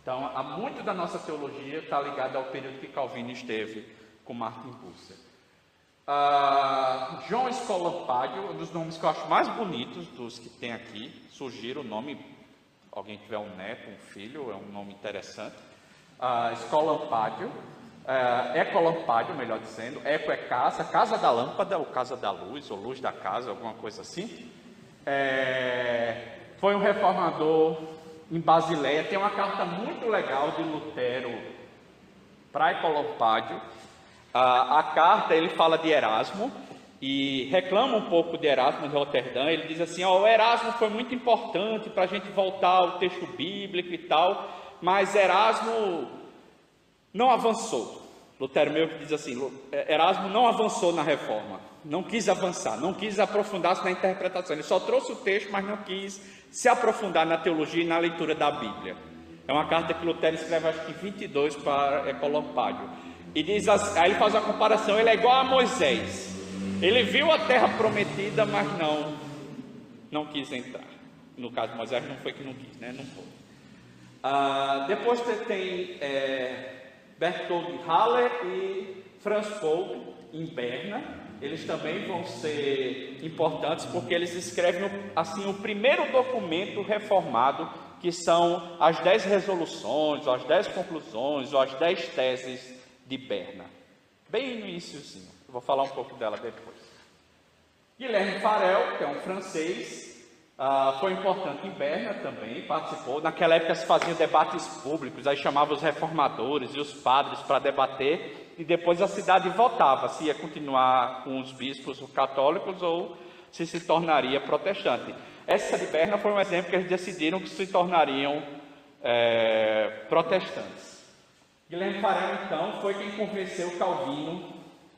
Então, há muito da nossa teologia está ligada ao período que Calvino esteve com Martin Bucer. João Scolampádio, um dos nomes que eu acho mais bonitos dos que tem aqui, sugiro o nome, alguém tiver um neto, um filho, é um nome interessante. Scolampádio, Ecolampádio, melhor dizendo, Eco é casa, casa da lâmpada, ou casa da luz, ou luz da casa, alguma coisa assim. Foi um reformador em Basileia. Tem uma carta muito legal de Lutero para Ecolampádio. A carta, ele fala de Erasmo e reclama um pouco de Erasmo de Roterdã. Ele diz assim: o Erasmo foi muito importante para a gente voltar ao texto bíblico e tal, mas Erasmo não avançou. Lutero meio que diz assim: Erasmo não avançou na reforma, não quis avançar, não quis aprofundar-se na interpretação. Ele só trouxe o texto, mas não quis se aprofundar na teologia e na leitura da Bíblia. É uma carta que Lutero escreve, acho que 22, para Ecolampádio. E diz assim, aí ele faz a comparação: ele é igual a Moisés. Ele viu a terra prometida, mas não quis entrar. No caso de Moisés, não foi que não quis, né? Não foi. Depois você tem Berthold Haller e Franz Pope, em Berna. Eles também vão ser importantes, porque eles escrevem assim, o primeiro documento reformado, que são as 10 resoluções, ou as 10 conclusões, ou as 10 teses de Berna. Bem no iníciozinho. Eu vou falar um pouco dela depois. Guilherme Farel, que é um francês, foi importante em Berna também, participou. Naquela época se faziam debates públicos, aí chamava os reformadores e os padres para debater, e depois a cidade votava se ia continuar com os bispos católicos ou se tornaria protestante. Essa de Berna foi um exemplo que eles decidiram que se tornariam protestantes. Guilherme Farel, então, foi quem convenceu Calvino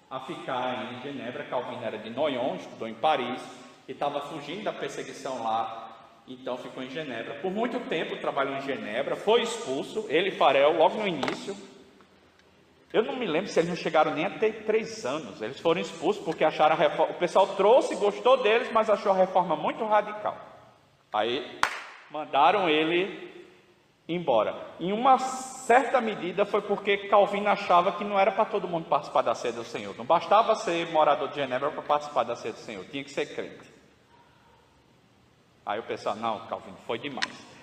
a ficar em Genebra. Calvino era de Noyon, estudou em Paris, e estava fugindo da perseguição lá, então ficou em Genebra. Por muito tempo trabalhou em Genebra, foi expulso, ele e Farel, logo no início. Eu não me lembro se eles não chegaram nem a ter 3 anos, eles foram expulsos porque acharam a reforma. O pessoal trouxe, gostou deles, mas achou a reforma muito radical. Aí mandaram ele embora. Em uma certa medida foi porque Calvino achava que não era para todo mundo participar da ceia do Senhor. Não bastava ser morador de Genebra para participar da ceia do Senhor, tinha que ser crente. Aí o pessoal, não, Calvino, foi demais.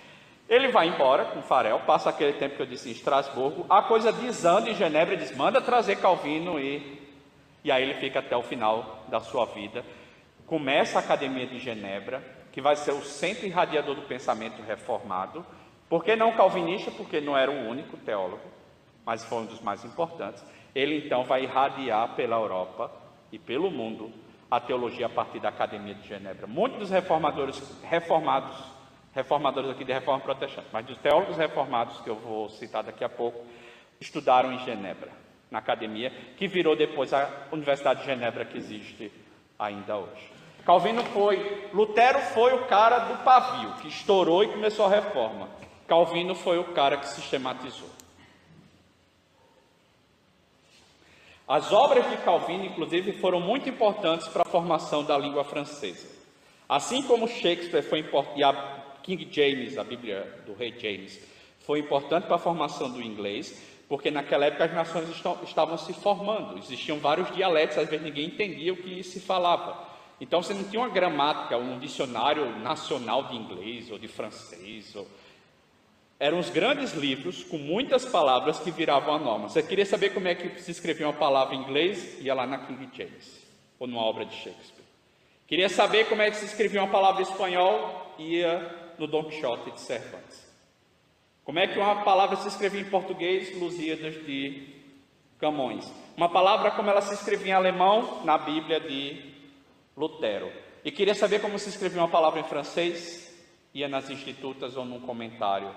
Ele vai embora com Farel, passa aquele tempo que eu disse em Estrasburgo, a coisa desanda em Genebra, ele diz: manda trazer Calvino, e aí ele fica até o final da sua vida. Começa a Academia de Genebra, que vai ser o centro irradiador do pensamento reformado. Por que não calvinista? Porque não era o único teólogo, mas foi um dos mais importantes. Ele então vai irradiar pela Europa e pelo mundo a teologia a partir da Academia de Genebra. Muitos dos reformadores aqui de reforma protestante, mas dos teólogos reformados que eu vou citar daqui a pouco, estudaram em Genebra, na Academia, que virou depois a Universidade de Genebra, que existe ainda hoje. Lutero foi o cara do pavio, que estourou e começou a reforma. Calvino foi o cara que sistematizou. As obras de Calvino, inclusive, foram muito importantes para a formação da língua francesa. Assim como Shakespeare foi importante, e a King James, a Bíblia do rei James, foi importante para a formação do inglês, porque naquela época as nações estavam se formando, existiam vários dialetos, às vezes ninguém entendia o que se falava. Então você não tinha uma gramática, um dicionário nacional de inglês ou de francês, eram os grandes livros com muitas palavras que viravam a norma. Você queria saber como é que se escrevia uma palavra em inglês? Ia lá na King James, ou numa obra de Shakespeare. Queria saber como é que se escrevia uma palavra em espanhol? Ia no Don Quixote de Cervantes. Como é que uma palavra se escrevia em português? Lusíadas de Camões. Uma palavra como ela se escrevia em alemão? Na Bíblia de Lutero. E queria saber como se escrevia uma palavra em francês? Ia nas Institutas ou num comentário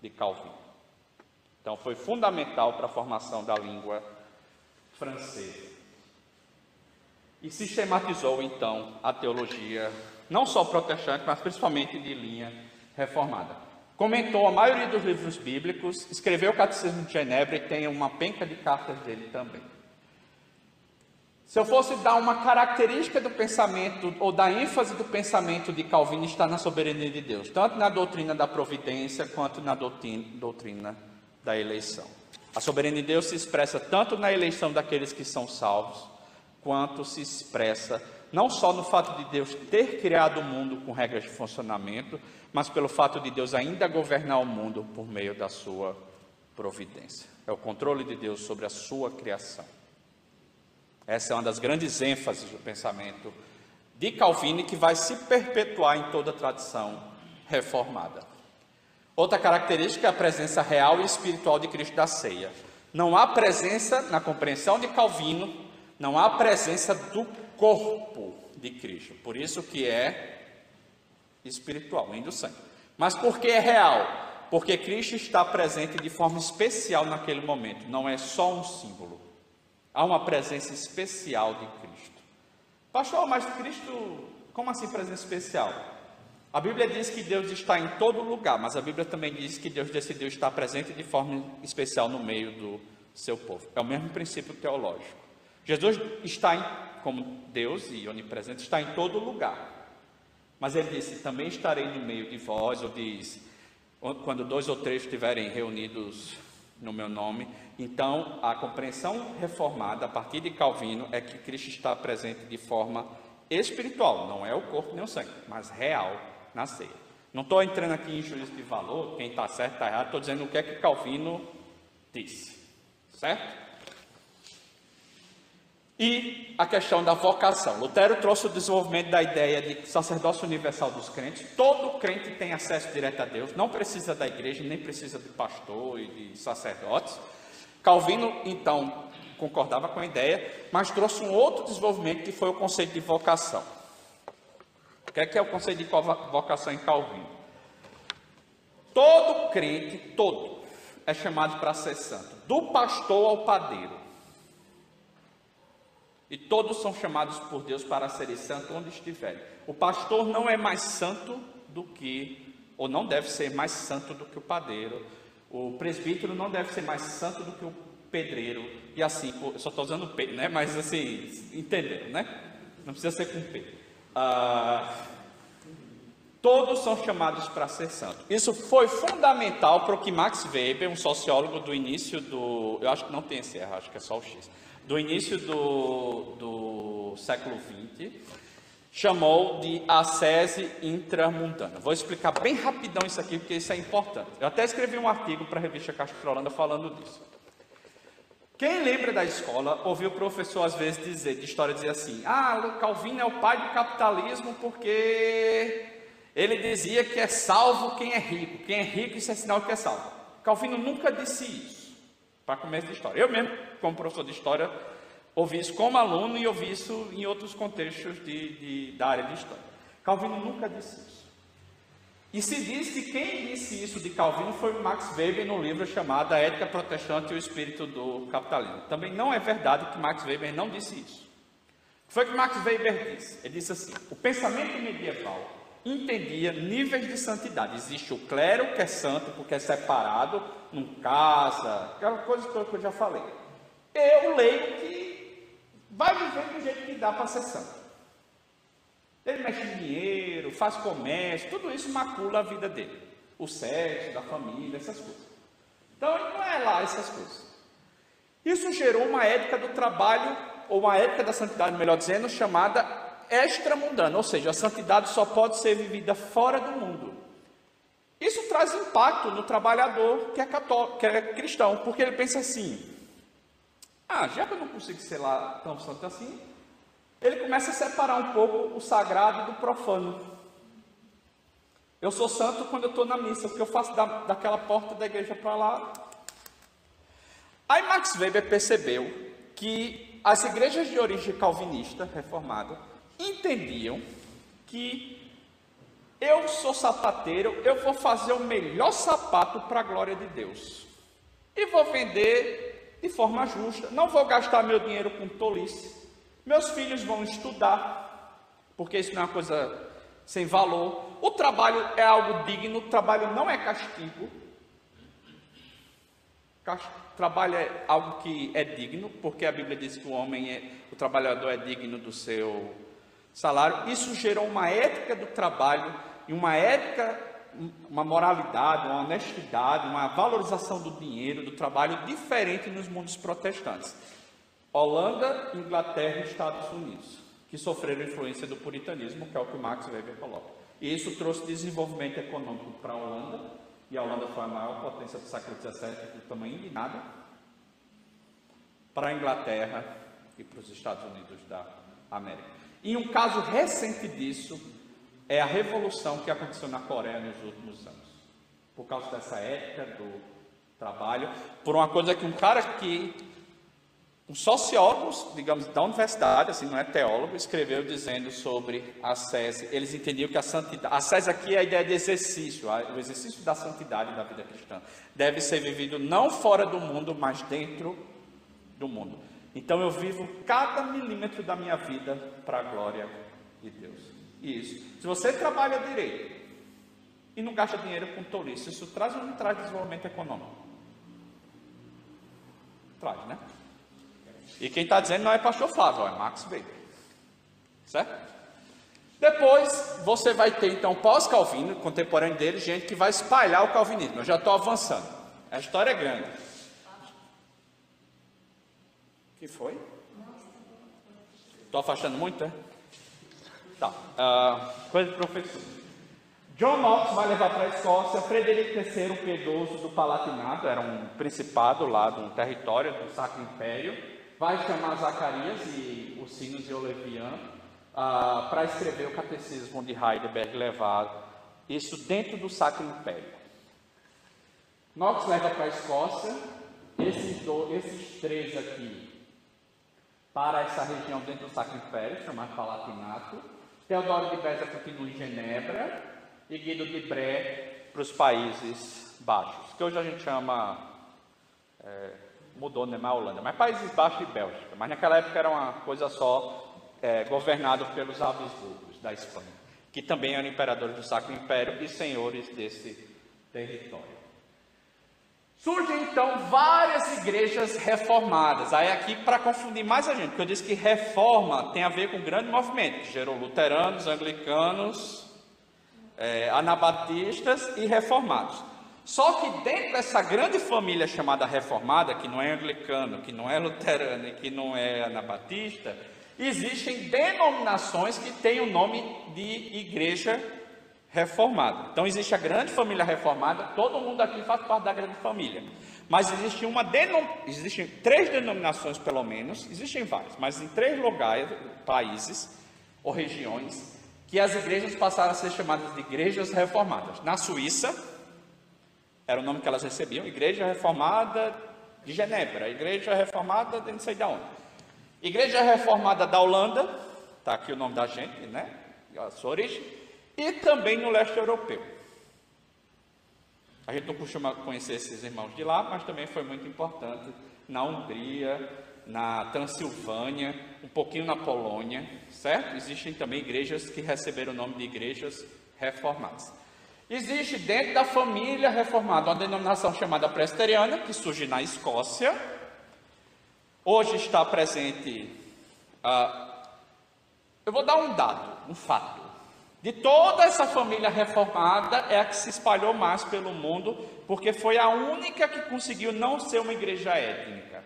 de Calvino. Então, foi fundamental para a formação da língua francesa. E sistematizou, então, a teologia, não só protestante, mas principalmente de linha reformada. Comentou a maioria dos livros bíblicos, escreveu o Catecismo de Genebra e tem uma penca de cartas dele também. Se eu fosse dar uma característica do pensamento, ou da ênfase do pensamento de Calvino, está na soberania de Deus, tanto na doutrina da providência, quanto na doutrina da eleição. A soberania de Deus se expressa tanto na eleição daqueles que são salvos, quanto se expressa não só no fato de Deus ter criado o mundo com regras de funcionamento, mas pelo fato de Deus ainda governar o mundo por meio da sua providência. É o controle de Deus sobre a sua criação. Essa é uma das grandes ênfases do pensamento de Calvino, que vai se perpetuar em toda a tradição reformada. Outra característica é a presença real e espiritual de Cristo da ceia. Não há presença, na compreensão de Calvino, não há presença do corpo de Cristo. Por isso que é espiritual, nem do sangue. Mas por que é real? Porque Cristo está presente de forma especial naquele momento. Não é só um símbolo. Há uma presença especial de Cristo. Pastor, mas Cristo, como assim presença especial? A Bíblia diz que Deus está em todo lugar, mas a Bíblia também diz que Deus decidiu estar presente de forma especial no meio do seu povo. É o mesmo princípio teológico. Jesus está, como Deus e onipresente, está em todo lugar. Mas ele disse, também estarei no meio de vós, ou diz, quando 2 ou 3 estiverem reunidos no meu nome. Então, a compreensão reformada, a partir de Calvino, é que Cristo está presente de forma espiritual, não é o corpo nem o sangue, mas real na ceia. Não estou entrando aqui em juízo de valor, quem está certo, está errado, estou dizendo o que é que Calvino disse, certo? E a questão da vocação. Lutero trouxe o desenvolvimento da ideia de sacerdócio universal dos crentes. Todo crente tem acesso direto a Deus, não precisa da igreja, nem precisa de pastor e de sacerdotes. Calvino, então, concordava com a ideia, mas trouxe um outro desenvolvimento que foi o conceito de vocação. O que é o conceito de vocação em Calvino? Todo crente, todo, é chamado para ser santo, do pastor ao padeiro. E todos são chamados por Deus para serem santos onde estiverem. O pastor não é mais santo do que, ou não deve ser mais santo do que o padeiro. O presbítero não deve ser mais santo do que o pedreiro. E assim, eu só estou usando P, né? Mas assim, entenderam, né? Não precisa ser com P. Todos são chamados para ser santos. Isso foi fundamental para o que Max Weber, um sociólogo do início do... Eu acho que não tem esse erro, acho que é só o X. Do início do século XX, chamou de ascese intramundana. Vou explicar bem rapidão isso aqui, porque isso é importante. Eu até escrevi um artigo para a revista Castrolanda falando disso. Quem lembra da escola, ouviu o professor às vezes dizer, de história, dizer assim, Calvino é o pai do capitalismo porque ele dizia que é salvo quem é rico, isso é sinal que é salvo. Calvino nunca disse isso. Para começo de história. Eu mesmo, como professor de história, ouvi isso como aluno e ouvi isso em outros contextos da área de história. Calvino nunca disse isso. E se diz que quem disse isso de Calvino foi Max Weber no livro chamado A Ética Protestante e o Espírito do Capitalismo. Também não é verdade que Max Weber não disse isso. O que foi que Max Weber disse? Ele disse assim, o pensamento medieval entendia níveis de santidade. Existe o clero, que é santo porque é separado, não casa, aquela coisa toda que eu já falei. Eu leio que vai viver do jeito que dá para ser santo. Ele mexe em dinheiro, faz comércio, tudo isso macula a vida dele. O sexo, da família, essas coisas. Então ele não é lá essas coisas. Isso gerou uma ética do trabalho, ou uma ética da santidade, melhor dizendo, chamada extramundana, ou seja, a santidade só pode ser vivida fora do mundo. Isso traz impacto no trabalhador que é católico, que é cristão, porque ele pensa assim, já que eu não consigo ser lá tão santo assim, ele começa a separar um pouco o sagrado do profano. Eu sou santo quando eu estou na missa, porque eu faço daquela porta da igreja para lá. Aí Max Weber percebeu que as igrejas de origem calvinista, reformada, entendiam que eu sou sapateiro, eu vou fazer o melhor sapato para a glória de Deus. e vou vender de forma justa. Não vou gastar meu dinheiro com tolice. Meus filhos vão estudar, porque isso não é uma coisa sem valor. O trabalho é algo digno, o trabalho não é castigo. Trabalho é algo que é digno, porque a Bíblia diz que o trabalhador é digno do seu salário. Isso gerou uma ética do trabalho e uma ética, uma moralidade, uma honestidade, uma valorização do dinheiro, do trabalho diferente nos mundos protestantes. Holanda, Inglaterra e Estados Unidos, que sofreram influência do puritanismo, que é o que o Max Weber coloca. E isso trouxe desenvolvimento econômico para a Holanda, e a Holanda foi a maior potência do século XVII, do tamanho de nada, para a Inglaterra e para os Estados Unidos da América. E um caso recente disso é a revolução que aconteceu na Coreia nos últimos anos, por causa dessa ética do trabalho, por uma coisa que um sociólogo, digamos, da universidade, assim, não é teólogo, escreveu dizendo sobre a ascese. Eles entendiam que a santidade, a ascese aqui é a ideia de exercício, o exercício da santidade da vida cristã deve ser vivido não fora do mundo, mas dentro do mundo. Então eu vivo cada milímetro da minha vida para a glória de Deus. Isso. Se você trabalha direito e não gasta dinheiro com tolice, isso traz ou não traz desenvolvimento econômico? Traz, né? E quem está dizendo não é pastor Flávio, é Max Weber. Certo? Depois, você vai ter, então, pós-Calvino, contemporâneo dele, gente que vai espalhar o calvinismo. Eu já estou avançando. A história é grande. O que foi? Estou afastando muito, é? Tá. Coisa de professor. John Knox vai levar para a Escócia Frederico III, o piedoso do Palatinato, era um principado lá de um território do Sacro Império. Vai chamar Zacarias e Ursinus e Oleviano para escrever o Catecismo de Heidelberg, levar isso dentro do Sacro Império. Knox leva para a Escócia esses três aqui para essa região dentro do Sacro Império, chamado Palatinato. Teodoro de Beza continua em Genebra e Guido de Bré para os Países Baixos, que hoje a gente chama... mudou, não é mais Holanda, mas Países Baixos e Bélgica, mas naquela época era uma coisa só, governado pelos Habsburgos da Espanha, que também eram imperadores do Sacro Império e senhores desse território. Surgem então várias igrejas reformadas, aí aqui para confundir mais a gente, porque eu disse que reforma tem a ver com um grande movimento, que gerou luteranos, anglicanos, anabatistas e reformados. Só que dentro dessa grande família chamada reformada, que não é anglicano, que não é luterano e que não é anabatista, existem denominações que têm o nome de igreja reformada. Então existe a grande família reformada, todo mundo aqui faz parte da grande família. Mas existem 3 denominações pelo menos, existem várias, mas em 3 lugares, países ou regiões, que as igrejas passaram a ser chamadas de igrejas reformadas. Na Suíça, era o nome que elas recebiam, Igreja Reformada de Genebra, Igreja Reformada de não sei de onde. Igreja Reformada da Holanda, está aqui o nome da gente, né? A sua origem, e também no leste europeu. A gente não costuma conhecer esses irmãos de lá, mas também foi muito importante na Hungria, na Transilvânia, um pouquinho na Polônia, certo? Existem também igrejas que receberam o nome de igrejas reformadas. Existe dentro da família reformada uma denominação chamada presbiteriana, que surge na Escócia. Hoje está presente, eu vou dar um dado, um fato. De toda essa família reformada, é a que se espalhou mais pelo mundo, porque foi a única que conseguiu não ser uma igreja étnica,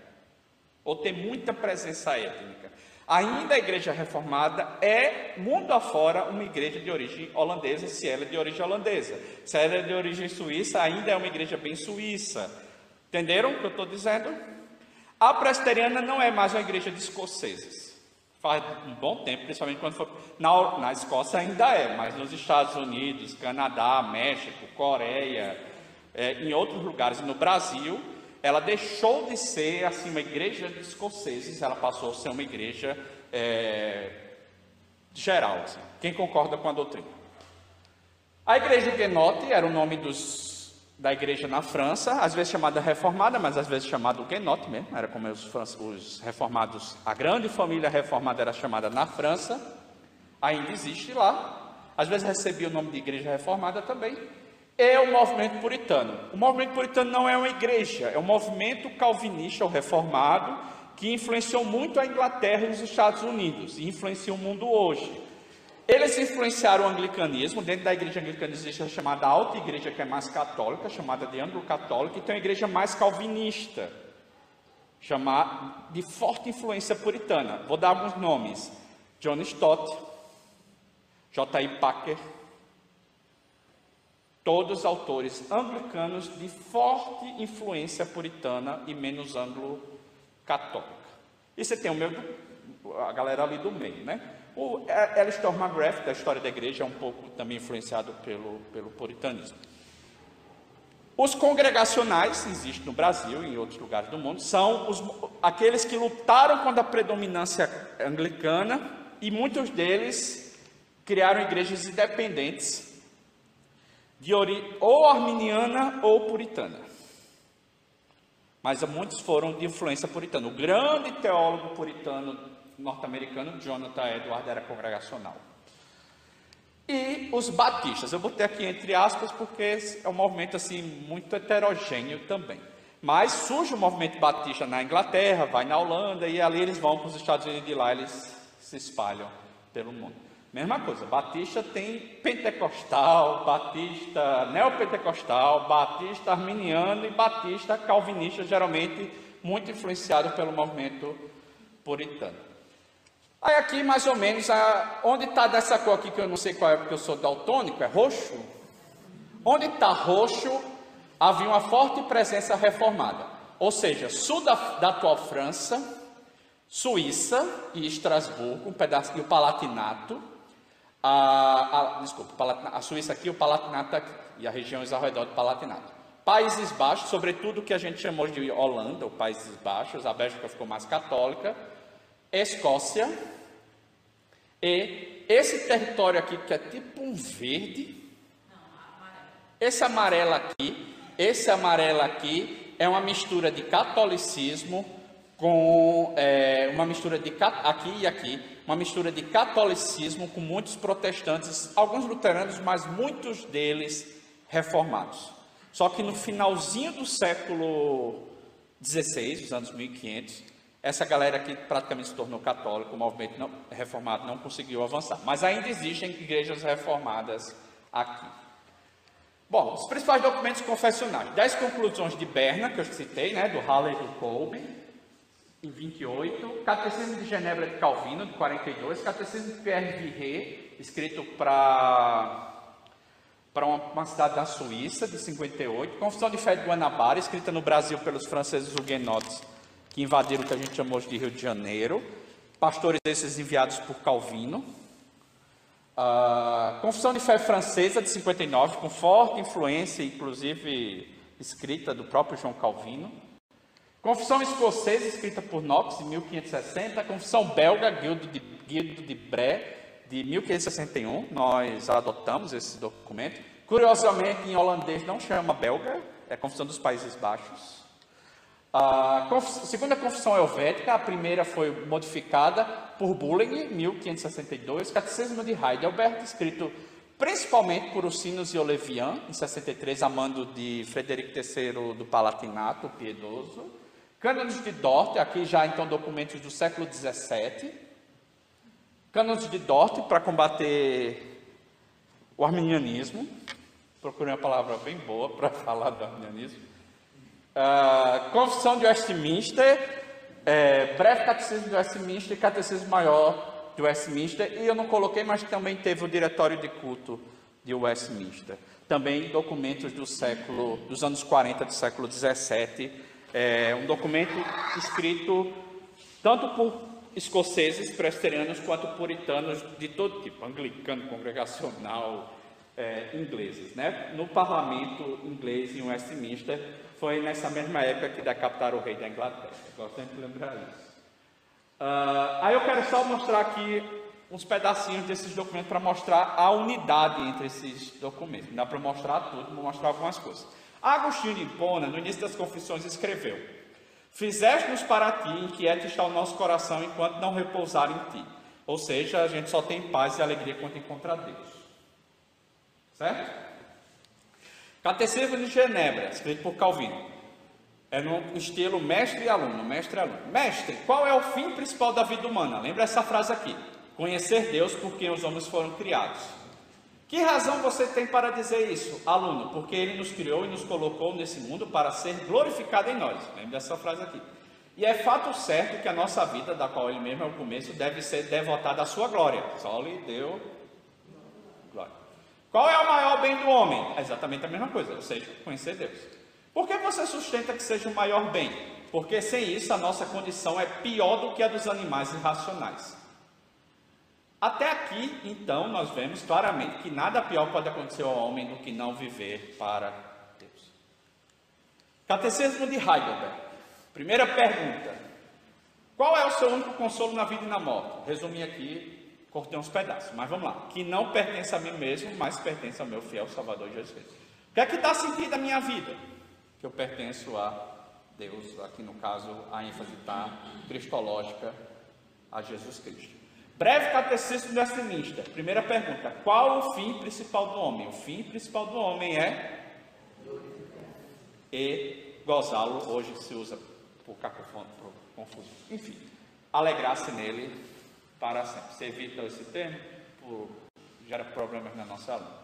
ou ter muita presença étnica. Ainda a igreja reformada é, mundo afora, uma igreja de origem holandesa, se ela é de origem holandesa. Se ela é de origem suíça, ainda é uma igreja bem suíça. Entenderam o que eu estou dizendo? A presbiteriana não é mais uma igreja de escoceses. Faz um bom tempo, principalmente quando foi... Na Escócia ainda é, mas nos Estados Unidos, Canadá, México, Coreia, em outros lugares, no Brasil... ela deixou de ser assim uma igreja de escoceses, ela passou a ser uma igreja geral. Assim. Quem concorda com a doutrina? A igreja Huguenote era o nome dos da igreja na França, às vezes chamada reformada, mas às vezes chamada Huguenote mesmo, era como os reformados, a grande família reformada era chamada na França, ainda existe lá, às vezes recebia o nome de igreja reformada também, é o movimento puritano. O movimento puritano não é uma igreja, é um movimento calvinista ou reformado que influenciou muito a Inglaterra e os Estados Unidos, e influencia o mundo hoje. Eles influenciaram o anglicanismo. Dentro da igreja anglicana existe a chamada alta igreja, que é mais católica, chamada de anglo-católica, e tem a igreja mais calvinista, chamada de forte influência puritana. Vou dar alguns nomes: John Stott, J.I. Packer, todos autores anglicanos de forte influência puritana e menos anglo-católica. E você tem a galera ali do meio, né? O Alistair McGrath, da História da Igreja, é um pouco também influenciado pelo puritanismo. Os congregacionais, existem no Brasil e em outros lugares do mundo, são aqueles que lutaram contra a predominância anglicana, e muitos deles criaram igrejas independentes, de origem ou arminiana ou puritana. Mas muitos foram de influência puritana. O grande teólogo puritano norte-americano, Jonathan Edwards, era congregacional. E os batistas, eu botei aqui entre aspas porque é um movimento assim muito heterogêneo também. Mas surge o movimento batista na Inglaterra, vai na Holanda, e ali eles vão para os Estados Unidos, e de lá eles se espalham pelo mundo. Mesma coisa, batista tem pentecostal, batista neopentecostal, batista arminiano e batista calvinista, geralmente muito influenciado pelo movimento puritano. Aí aqui, mais ou menos, onde está dessa cor aqui, que eu não sei qual é, porque eu sou daltônico, é roxo? Onde está roxo, havia uma forte presença reformada. Ou seja, sul da atual França, Suíça e Estrasburgo, um pedaço, e o Palatinato. A Suíça aqui, o Palatinato aqui, e as regiões ao redor do Palatinato. Países Baixos, sobretudo o que a gente chamou de Holanda, ou Países Baixos, a Bélgica ficou mais católica, Escócia, e esse território aqui, que é tipo um verde, esse amarelo aqui é uma mistura de catolicismo com uma mistura de aqui e aqui, uma mistura de catolicismo com muitos protestantes, alguns luteranos, mas muitos deles reformados. Só que no finalzinho do século XVI, dos anos 1500, essa galera aqui praticamente se tornou católica, o movimento reformado não conseguiu avançar. Mas ainda existem igrejas reformadas aqui. Bom, os principais documentos confessionais. 10 conclusões de Berna, que eu citei, né, do Halley e do Kolbe, em 28. Catecismo de Genebra de Calvino, de 42. Catecismo de Pierre Viret, escrito para uma cidade da Suíça, de 58. Confissão de Fé de Guanabara, escrita no Brasil pelos franceses huguenotes, que invadiram o que a gente chamou de Rio de Janeiro, pastores esses enviados por Calvino. Confissão de Fé francesa, de 59, com forte influência, inclusive escrita do próprio João Calvino. Confissão escocesa, escrita por Knox, de 1560. Confissão belga, Guildo de Bré, de 1561. Nós adotamos esse documento. Curiosamente, em holandês não chama belga, é a Confissão dos Países Baixos. A segunda confissão helvética, a primeira foi modificada por Bulling, em 1562, Catecismo de Heidelberg, escrito principalmente por Ursinus e Olevian, em 63, a mando de Frederico III do Palatinato, o Piedoso. Cânones de Dort, aqui já então documentos do século XVII. Cânones de Dort, para combater o arminianismo. Procurei uma palavra bem boa para falar do arminianismo. Confissão de Westminster, breve catecismo de Westminster e catecismo maior de Westminster, e eu não coloquei, mas também teve o diretório de culto de Westminster, também documentos dos anos 40 do século 17, um documento escrito tanto por escoceses, presbiterianos, quanto puritanos de todo tipo, anglicano, congregacional, ingleses, né? No parlamento inglês em Westminster, foi nessa mesma época que decapitaram o rei da Inglaterra. Gosto sempre de lembrar isso. Aí eu quero só mostrar aqui uns pedacinhos desses documentos para mostrar a unidade entre esses documentos. Não dá para mostrar tudo, vou mostrar algumas coisas. Agostinho de Hipona, no início das Confissões, escreveu: fizeste-nos para ti, inquieto está o nosso coração enquanto não repousar em ti. Ou seja, a gente só tem paz e alegria quando encontra Deus. Certo? Catecismo de Genebra, escrito por Calvino. É no estilo mestre e aluno, mestre e aluno. Mestre, qual é o fim principal da vida humana? Lembra essa frase aqui: conhecer Deus por quem os homens foram criados. Que razão você tem para dizer isso, aluno? Porque Ele nos criou e nos colocou nesse mundo para ser glorificado em nós. Lembra dessa frase aqui. E é fato certo que a nossa vida, da qual Ele mesmo é o começo, deve ser devotada à sua glória. Só lhe deu glória. Qual é o maior bem do homem? É exatamente a mesma coisa, ou seja, conhecer Deus. Por que você sustenta que seja o maior bem? Porque sem isso a nossa condição é pior do que a dos animais irracionais. Até aqui, então, nós vemos claramente que nada pior pode acontecer ao homem do que não viver para Deus. Catecismo de Heidelberg. Primeira pergunta: qual é o seu único consolo na vida e na morte? Resumi aqui, cortei uns pedaços, mas vamos lá. Que não pertence a mim mesmo, mas pertence ao meu fiel Salvador Jesus Cristo. O que é que dá sentido à minha vida? Que eu pertenço a Deus. Aqui no caso, a ênfase está cristológica a Jesus Cristo. Breve Catecismo de Westminster. Primeira pergunta: qual o fim principal do homem? O fim principal do homem é e gozá-lo. Hoje se usa por confuso. Enfim, alegrar-se nele para sempre. Você evita esse termo, gera problemas na nossa alma.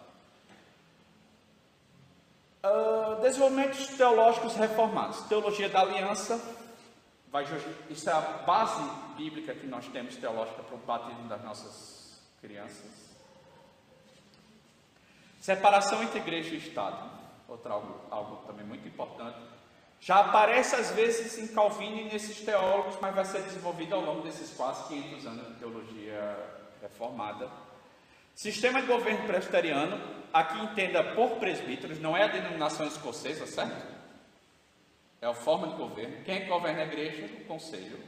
Desenvolvimentos teológicos reformados. Teologia da aliança. Isso é a base bíblica que nós temos teológica para o batismo das nossas crianças. Separação entre igreja e Estado. Algo também muito importante. Já aparece às vezes em Calvino e nesses teólogos, mas vai ser desenvolvido ao longo desses quase 500 anos de teologia reformada. Sistema de governo presbiteriano, aqui entenda por presbíteros, não é a denominação escocesa, certo? É a forma de governo. Quem governa a igreja? O conselho.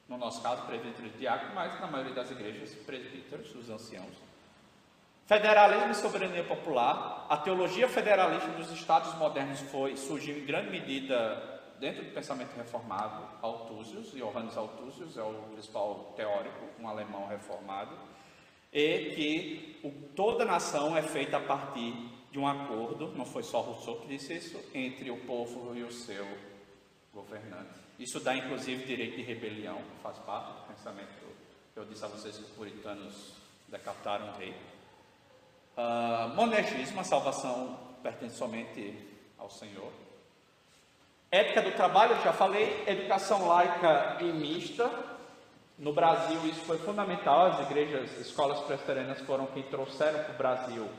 No nosso caso, presbíteros e diáconos, mas na maioria das igrejas, presbíteros, os anciãos. Federalismo e soberania popular. A teologia federalista dos estados modernos surgiu em grande medida dentro do pensamento reformado. Althusius, Johannes Althusius é o principal teórico, um alemão reformado, e que toda nação é feita a partir de um acordo, não foi só Rousseau que disse isso, entre o povo e o seu governante. Isso dá inclusive direito de rebelião, faz parte do pensamento. Eu disse a vocês que os puritanos decapitaram o rei. Monergismo, a salvação pertence somente ao Senhor. Ética do trabalho, eu já falei. Educação laica e mista. No Brasil isso foi fundamental, as igrejas, escolas presbiterianas foram quem trouxeram para o Brasil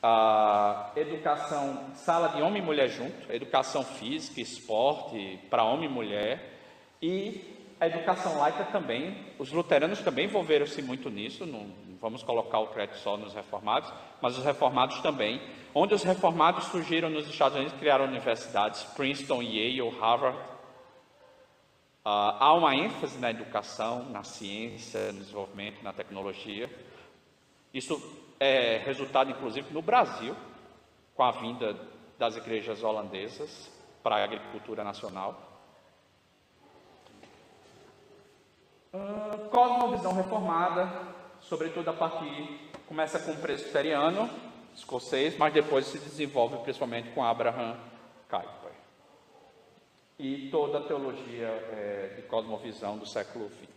a educação, sala de homem e mulher junto, educação física, esporte para homem e mulher, e a educação laica também. Os luteranos também envolveram-se muito nisso, não vamos colocar o crédito só nos reformados, mas os reformados também, onde os reformados surgiram nos Estados Unidos, criaram universidades, Princeton, Yale, Harvard. Há uma ênfase na educação, na ciência, no desenvolvimento, na tecnologia. Isso é resultado, inclusive, no Brasil, com a vinda das igrejas holandesas para a agricultura nacional. Cosmovisão reformada, sobretudo a partir, começa com o presbiteriano escocês, mas depois se desenvolve principalmente com Abraham Kuyper. E toda a teologia de cosmovisão do século XX.